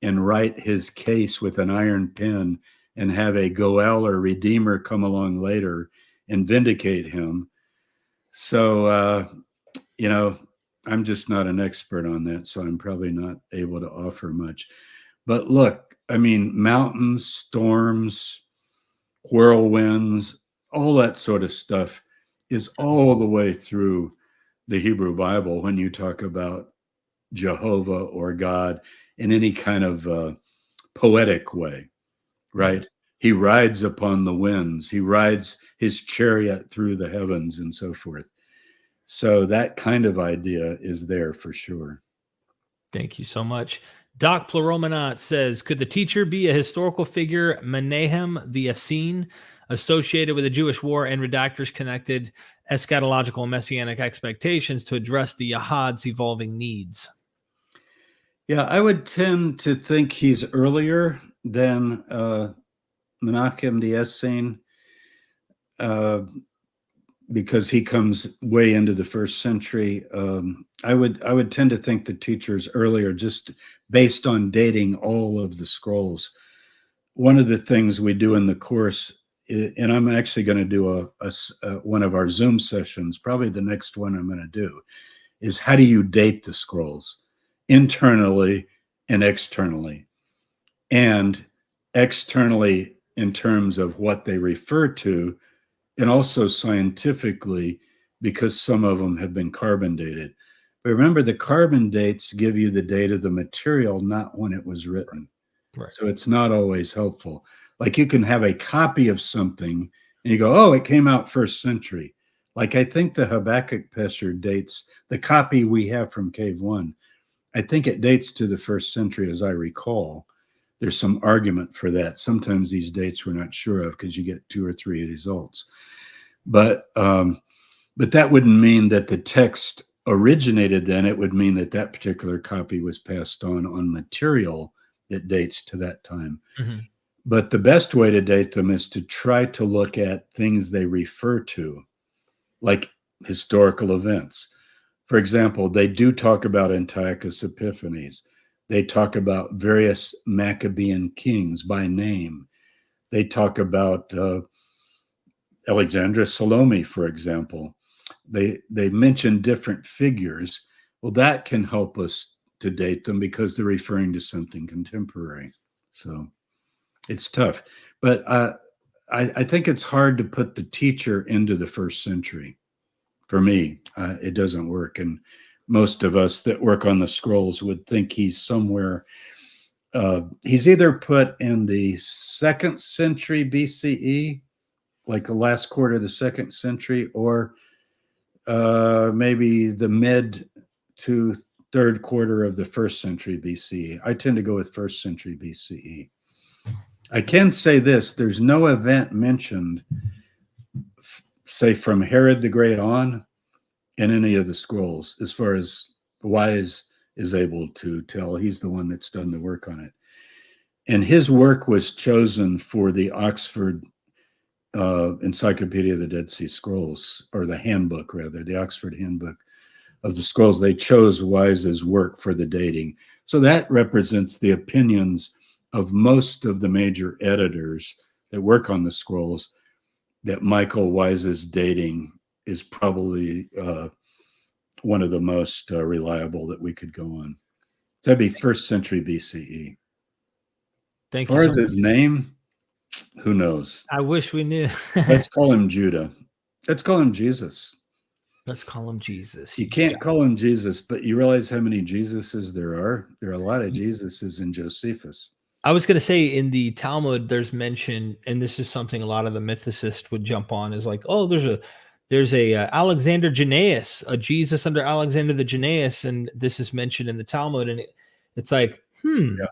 B: and write his case with an iron pen and have a Goel or Redeemer come along later and vindicate him. So, I'm just not an expert on that, so I'm probably not able to offer much. But look, I mean, mountains, storms, whirlwinds, all that sort of stuff is all the way through the Hebrew Bible when you talk about Jehovah or God in any kind of poetic way, right? He rides upon the winds. He rides his chariot through the heavens and so forth. So that kind of idea is there for sure.
A: Thank you so much. Doc Pluralmanat says, could the teacher be a historical figure, Menahem the Essene, associated with the Jewish war and redactors connected eschatological and messianic expectations to address the Yahad's evolving needs?
B: Yeah, I would tend to think he's earlier than Menachem the Essene, because he comes way into the first century. I would tend to think the teacher's earlier, just based on dating all of the scrolls. One of the things we do in the course, and I'm actually going to do one of our Zoom sessions, probably the next one I'm going to do, is how do you date the scrolls internally and externally, and externally in terms of what they refer to, and also scientifically, because some of them have been carbon dated. But remember, the carbon dates give you the date of the material, not when it was written.
A: Right.
B: So it's not always helpful. Like you can have a copy of something and you go, oh, it came out first century. Like I think the Habakkuk Pesher dates, the copy we have from Cave 1, I think it dates to the first century as I recall. There's some argument for that. Sometimes these dates we're not sure of because you get 2 or 3 results. But that wouldn't mean that the text originated then. It would mean that that particular copy was passed on material that dates to that time.
A: Mm-hmm.
B: But the best way to date them is to try to look at things they refer to, like historical events. For example, they do talk about Antiochus Epiphanes. They talk about various Maccabean kings by name. They talk about Alexandra Salome, for example. They mention different figures. Well, that can help us to date them because they're referring to something contemporary. So it's tough. But I think it's hard to put the teacher into the first century. For me, it doesn't work. And most of us that work on the scrolls would think he's somewhere. He's either put in the 2nd century BCE, like the last quarter of the 2nd century, or maybe the mid to 3rd quarter of the 1st century BCE. I tend to go with 1st century BCE. I can say this, there's no event mentioned, say from Herod the Great on, in any of the scrolls, as far as Wise is able to tell. He's the one that's done the work on it. And his work was chosen for the Oxford Encyclopedia of the Dead Sea Scrolls, or the handbook rather, the Oxford Handbook of the Scrolls. They chose Wise's work for the dating. So that represents the opinions of most of the major editors that work on the scrolls, that Michael Wise's dating is probably one of the most reliable that we could go on. That'd be 1st century BCE.
A: Thank
B: As
A: you
B: far
A: so
B: as
A: much.
B: his name, who knows?
A: I wish we knew.
B: Let's call him Judah. Let's call him Jesus.
A: Let's call him Jesus.
B: You can't call him Jesus, but you realize how many Jesuses there are? There are a lot of Jesuses in Josephus.
A: I was going to say in the Talmud, there's mention, and this is something a lot of the mythicists would jump on, is like, oh, there's a Alexander Jannaeus, a Jesus under Alexander the Jannaeus, and this is mentioned in the Talmud, and it's like,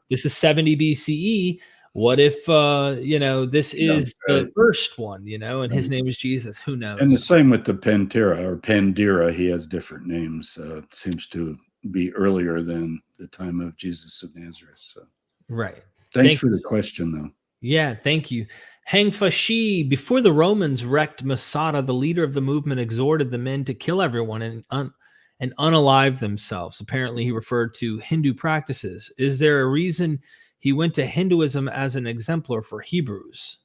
A: this is 70 BCE. What if this is the first one, and his name is Jesus? Who knows?
B: And the same with the Pantera or Pandira. He has different names. Seems to be earlier than the time of Jesus of Nazareth. So.
A: Right.
B: Thanks for the question, though.
A: Yeah, thank you. Hang Fashi, before the Romans wrecked Masada, the leader of the movement exhorted the men to kill everyone and unalive themselves. Apparently, he referred to Hindu practices. Is there a reason he went to Hinduism as an exemplar for Hebrews?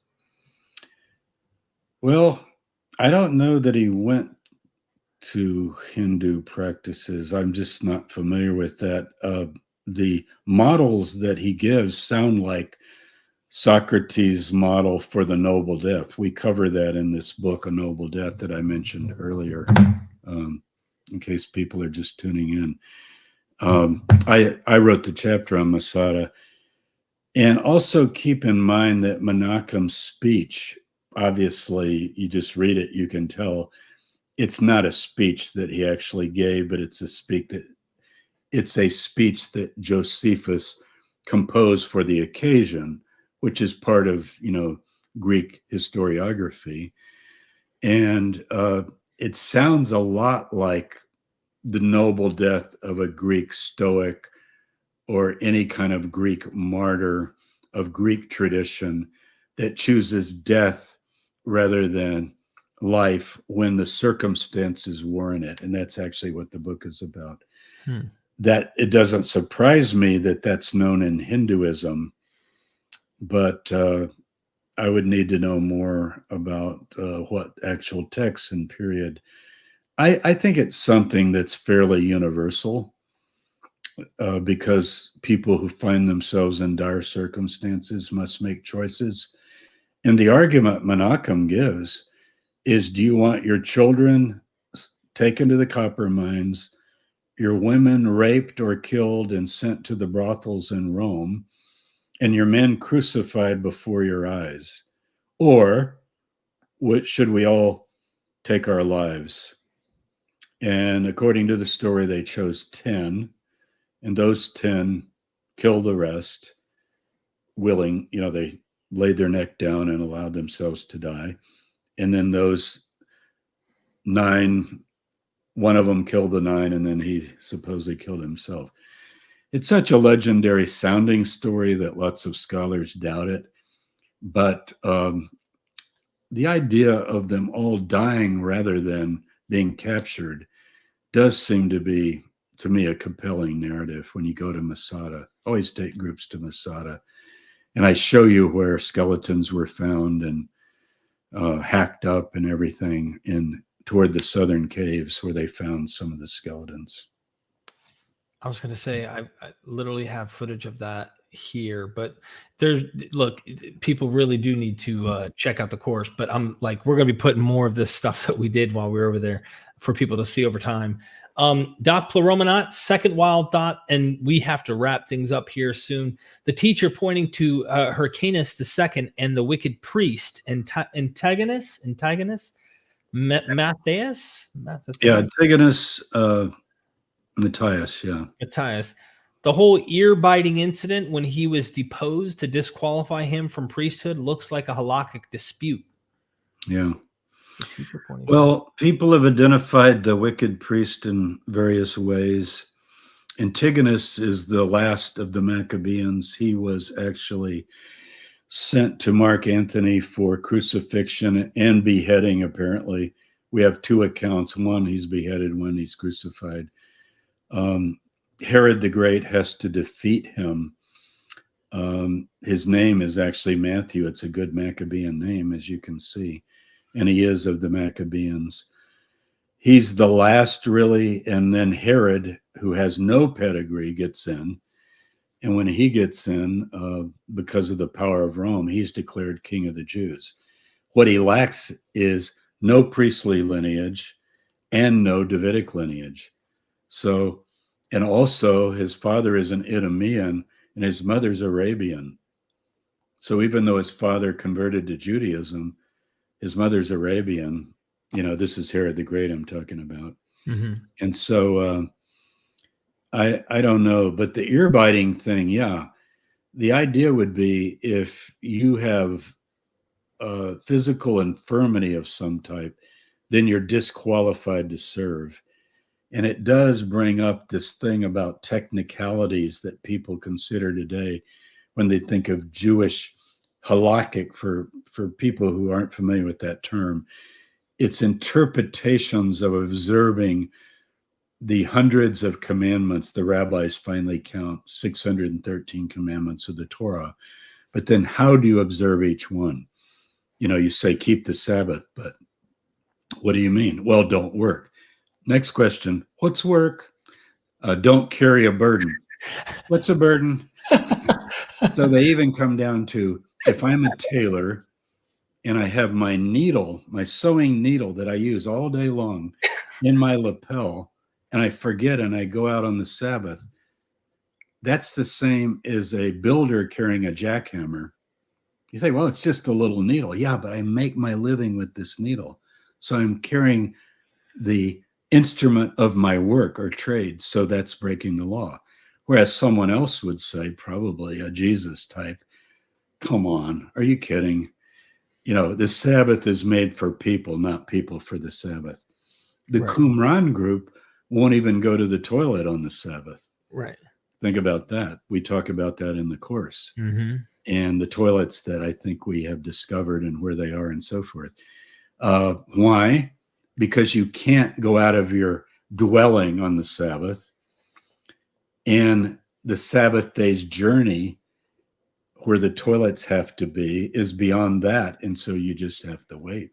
B: Well, I don't know that he went to Hindu practices. I'm just not familiar with that. The models that he gives sound like Socrates' model for the noble death. We cover that in this book, A Noble Death, that I mentioned earlier, in case people are just tuning in. I wrote the chapter on Masada. And also keep in mind that Menachem's speech, obviously, you just read it, you can tell it's not a speech that he actually gave, but it's a speech that Josephus composed for the occasion, which is part of, Greek historiography. And it sounds a lot like the noble death of a Greek Stoic or any kind of Greek martyr of Greek tradition that chooses death rather than life when the circumstances warrant it. And that's actually what the book is about. That it doesn't surprise me that that's known in Hinduism, but I would need to know more about what actual texts and period. I think it's something that's fairly universal. Because people who find themselves in dire circumstances must make choices. And the argument Menachem gives is, do you want your children taken to the copper mines, your women raped or killed and sent to the brothels in Rome, and your men crucified before your eyes? Or should we all take our lives? And according to the story, they chose 10. And those 10 killed the rest, willing, they laid their neck down and allowed themselves to die. And then those 9, one of them killed the 9, and then he supposedly killed himself. It's such a legendary sounding story that lots of scholars doubt it. But the idea of them all dying rather than being captured does seem to be, to me, a compelling narrative. When you go to Masada, always take groups to Masada, and I show you where skeletons were found and hacked up and everything toward the southern caves where they found some of the skeletons.
A: I was going to say, I literally have footage of that here, but people really do need to check out the course, but I'm like, we're going to be putting more of this stuff that we did while we were over there for people to see over time. Doc Pleuromenot, second wild thought, and we have to wrap things up here soon. The teacher pointing to Hyrcanus II and the wicked priest, Antigonus, Matthias?
B: Yeah, Antigonus, Matthias, yeah.
A: Matthias. The whole ear-biting incident when he was deposed to disqualify him from priesthood looks like a halakhic dispute.
B: Yeah. Well, people have identified the wicked priest in various ways. Antigonus is the last of the Maccabeans. He was actually sent to Mark Antony for crucifixion and beheading, apparently. We have 2 accounts. One, he's beheaded, one, he's crucified. Herod the Great has to defeat him. His name is actually Matthew. It's a good Maccabean name, as you can see. And he is of the Maccabeans. He's the last, really, and then Herod, who has no pedigree, gets in. And when he gets in, because of the power of Rome, he's declared king of the Jews. What he lacks is no priestly lineage and no Davidic lineage. So, and also his father is an Idumean and his mother's Arabian. So even though his father converted to Judaism, his mother's Arabian. This is Herod the Great I'm talking about.
A: Mm-hmm.
B: And so I don't know, but the ear biting thing, yeah. The idea would be if you have a physical infirmity of some type, then you're disqualified to serve. And it does bring up this thing about technicalities that people consider today when they think of Jewish halakhic, for people who aren't familiar with that term. It's interpretations of observing the hundreds of commandments. The rabbis finally count 613 commandments of the Torah. But then how do you observe each one? You say keep the Sabbath, but what do you mean? Well, don't work. Next question, what's work? Don't carry a burden. What's a burden? So they even come down to, if I'm a tailor and I have my needle, my sewing needle that I use all day long in my lapel, and I forget and I go out on the Sabbath, that's the same as a builder carrying a jackhammer. You think, well, it's just a little needle. Yeah, but I make my living with this needle. So I'm carrying the instrument of my work or trade. So that's breaking the law. Whereas someone else would say, probably a Jesus type, come on, are you kidding? The Sabbath is made for people, not people for the Sabbath. The
A: Right.
B: Qumran group won't even go to the toilet on the Sabbath.
A: Right.
B: Think about that. We talk about that in the course.
A: Mm-hmm.
B: And the toilets that I think we have discovered and where they are and so forth. Why? Because you can't go out of your dwelling on the Sabbath. And the Sabbath day's journey, where the toilets have to be, is beyond that. And so you just have to wait.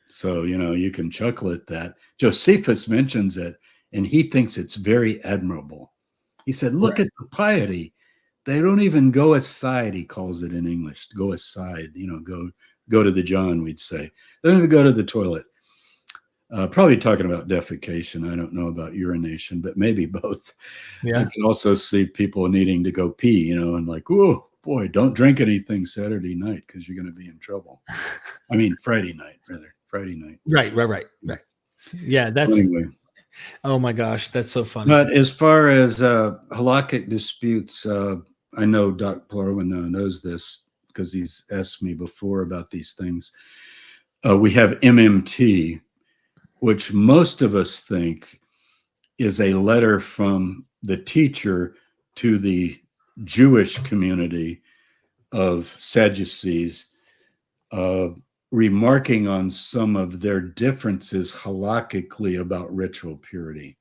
B: So, you can chuckle at that. Josephus mentions it, and he thinks it's very admirable. He said, look at the piety. They don't even go aside, he calls it in English. Go aside, go to the John, we'd say. They don't even go to the toilet. Probably talking about defecation. I don't know about urination, but maybe both.
A: Yeah.
B: I can also see people needing to go pee, and like, oh boy, don't drink anything Saturday night because you're going to be in trouble. I mean, Friday night, rather. Friday night.
A: Right. Yeah, that's
B: anyway.
A: Oh my gosh, that's so funny.
B: But as far as halakhic disputes, I know Doc Plorwin knows this because he's asked me before about these things. We have MMT, which most of us think is a letter from the teacher to the Jewish community of Sadducees, remarking on some of their differences halakhically about ritual purity.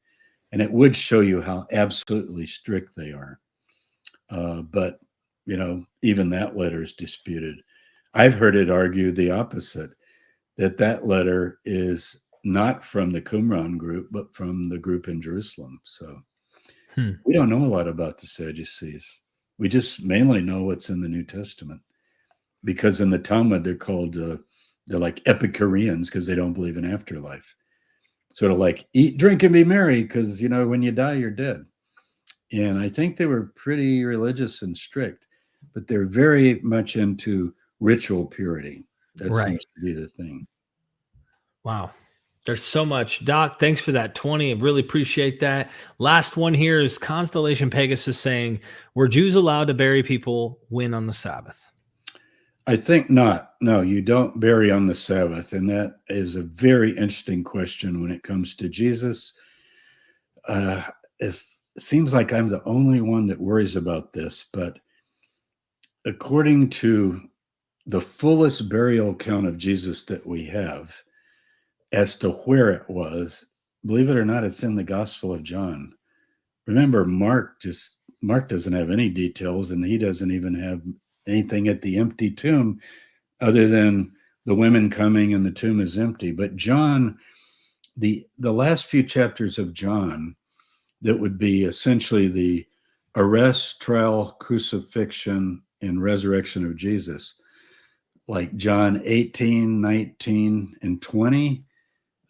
B: And it would show you how absolutely strict they are. But, even that letter is disputed. I've heard it argue the opposite, that letter is not from the Qumran group, but from the group in Jerusalem. So we don't know a lot about the Sadducees. We just mainly know what's in the New Testament, because in the Talmud, they're called, they're like Epicureans because they don't believe in afterlife. Sort of like eat, drink, and be merry, because, when you die, you're dead. And I think they were pretty religious and strict, but they're very much into ritual purity. That seems to be the thing.
A: Wow. There's so much. Doc, thanks for that 20. I really appreciate that. Last one here is Constellation Pegasus saying, were Jews allowed to bury people when on the Sabbath?
B: I think not. No, you don't bury on the Sabbath. And that is a very interesting question when it comes to Jesus. It seems like I'm the only one that worries about this, but according to the fullest burial account of Jesus that we have, as to where it was, believe it or not, it's in the Gospel of John. Remember, Mark doesn't have any details, and he doesn't even have anything at the empty tomb other than the women coming and the tomb is empty. But John the last few chapters of John, that would be essentially the arrest, trial, crucifixion, and resurrection of Jesus, like John 18, 19, and 20,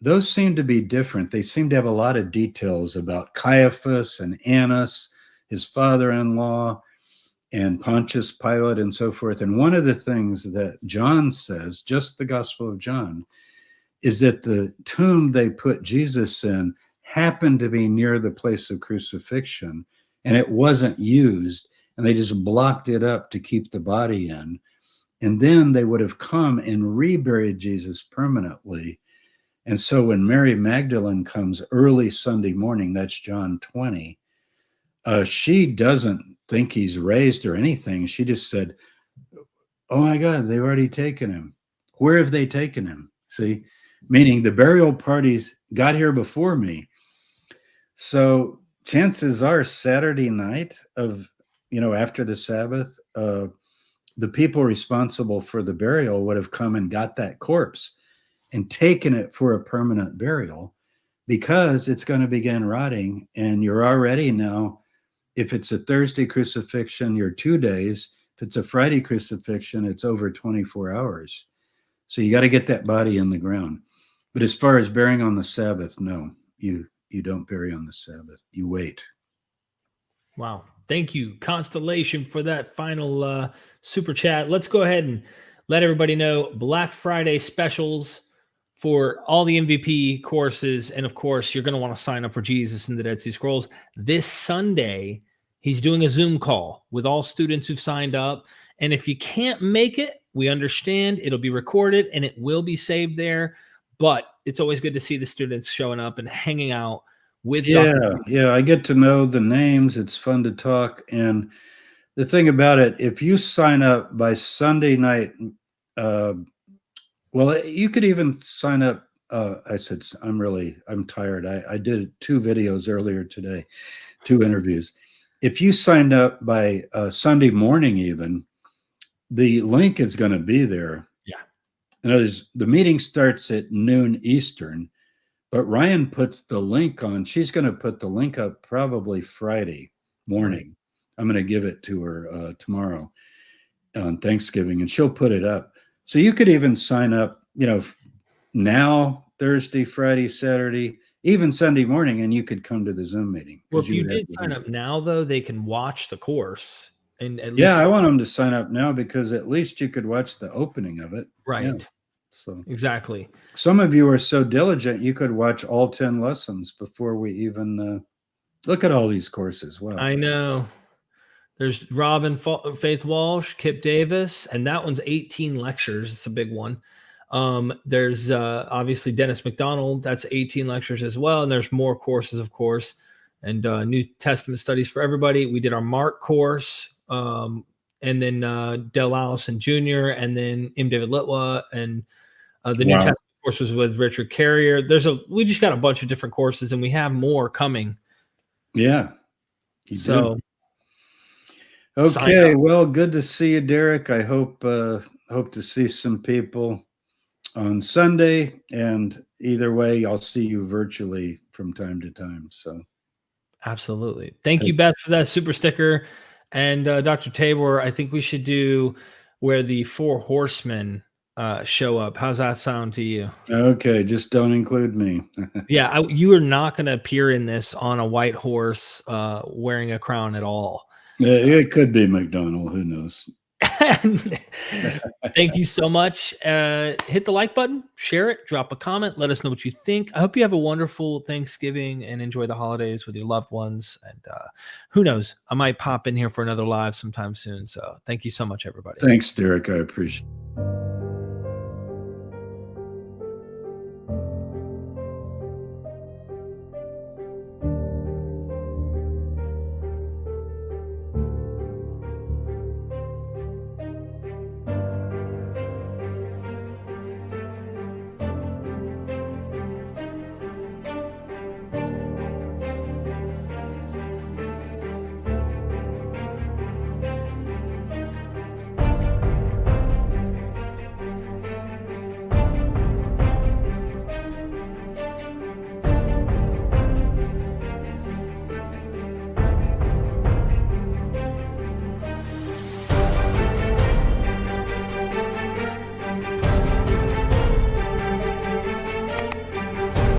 B: those seem to be different. They seem to have a lot of details about Caiaphas and Annas, his father-in-law, and Pontius Pilate, and so forth. And one of the things that John says, just the Gospel of John, is that the tomb they put Jesus in happened to be near the place of crucifixion, and it wasn't used, and they just blocked it up to keep the body in. And then they would have come and reburied Jesus permanently. And so when Mary Magdalene comes early Sunday morning, that's John 20, she doesn't think he's raised or anything. She just said, oh my God, they've already taken him. Where have they taken him? See, meaning the burial parties got here before me. So chances are Saturday night of, after the Sabbath, the people responsible for the burial would have come and got that corpse and taken it for a permanent burial, because it's going to begin rotting. And you're already now, if it's a Thursday crucifixion, you're 2 days. If it's a Friday crucifixion, it's over 24 hours. So you got to get that body in the ground. But as far as burying on the Sabbath, no, you don't bury on the Sabbath. You wait.
A: Wow. Thank you, Constellation, for that final super chat. Let's go ahead and let everybody know Black Friday specials for all the MVP courses. And of course, you're going to want to sign up for Jesus in the Dead Sea Scrolls. This Sunday, he's doing a Zoom call with all students who've signed up. And if you can't make it, we understand. It'll be recorded and it will be saved there. But it's always good to see the students showing up and hanging out with
B: Yeah, I get to know the names. It's fun to talk. And the thing about it, if you sign up by Sunday night, well, you could even sign up. I said, I'm tired. I did 2 videos earlier today, 2 interviews. If you signed up by Sunday morning, even, the link is going to be there.
A: Yeah.
B: In other words, the meeting starts at noon Eastern, but Ryan puts the link on. She's going to put the link up probably Friday morning. Right. I'm going to give it to her tomorrow on Thanksgiving, and she'll put it up. So you could even sign up, now, Thursday, Friday, Saturday, even Sunday morning, and you could come to the Zoom meeting.
A: Well, if you did sign up now, though, they can watch the course. And at least,
B: yeah, I want them to sign up now, because at least you could watch the opening of it.
A: Right.
B: Yeah. So
A: exactly.
B: Some of you are so diligent, you could watch all 10 lessons before we even look at all these courses. Wow.
A: I know. There's Robin Faith Walsh, Kip Davis, and that one's 18 lectures. It's a big one. There's obviously Dennis McDonald. That's 18 lectures as well. And there's more courses, of course, and New Testament studies for everybody. We did our Mark course, and then Del Allison Jr., and then M. David Litwa, and the New Testament course was with Richard Carrier. We just got a bunch of different courses, and we have more coming.
B: Yeah.
A: So,
B: okay. Well, good to see you, Derek. I hope to see some people on Sunday, and either way, I'll see you virtually from time to time. So,
A: absolutely. Thank you, Beth, for that super sticker. And Dr. Tabor, I think we should do where the 4 horsemen show up. How's that sound to you?
B: Okay, just don't include me.
A: Yeah, you are not going to appear in this on a white horse wearing a crown at all.
B: It could be McDonald. Who knows?
A: Thank you so much. Hit the like button, share it, drop a comment, let us know what you think. I hope you have a wonderful Thanksgiving and enjoy the holidays with your loved ones. And who knows, I might pop in here for another live sometime soon. So thank you so much, everybody.
B: Thanks, Derek. I appreciate it.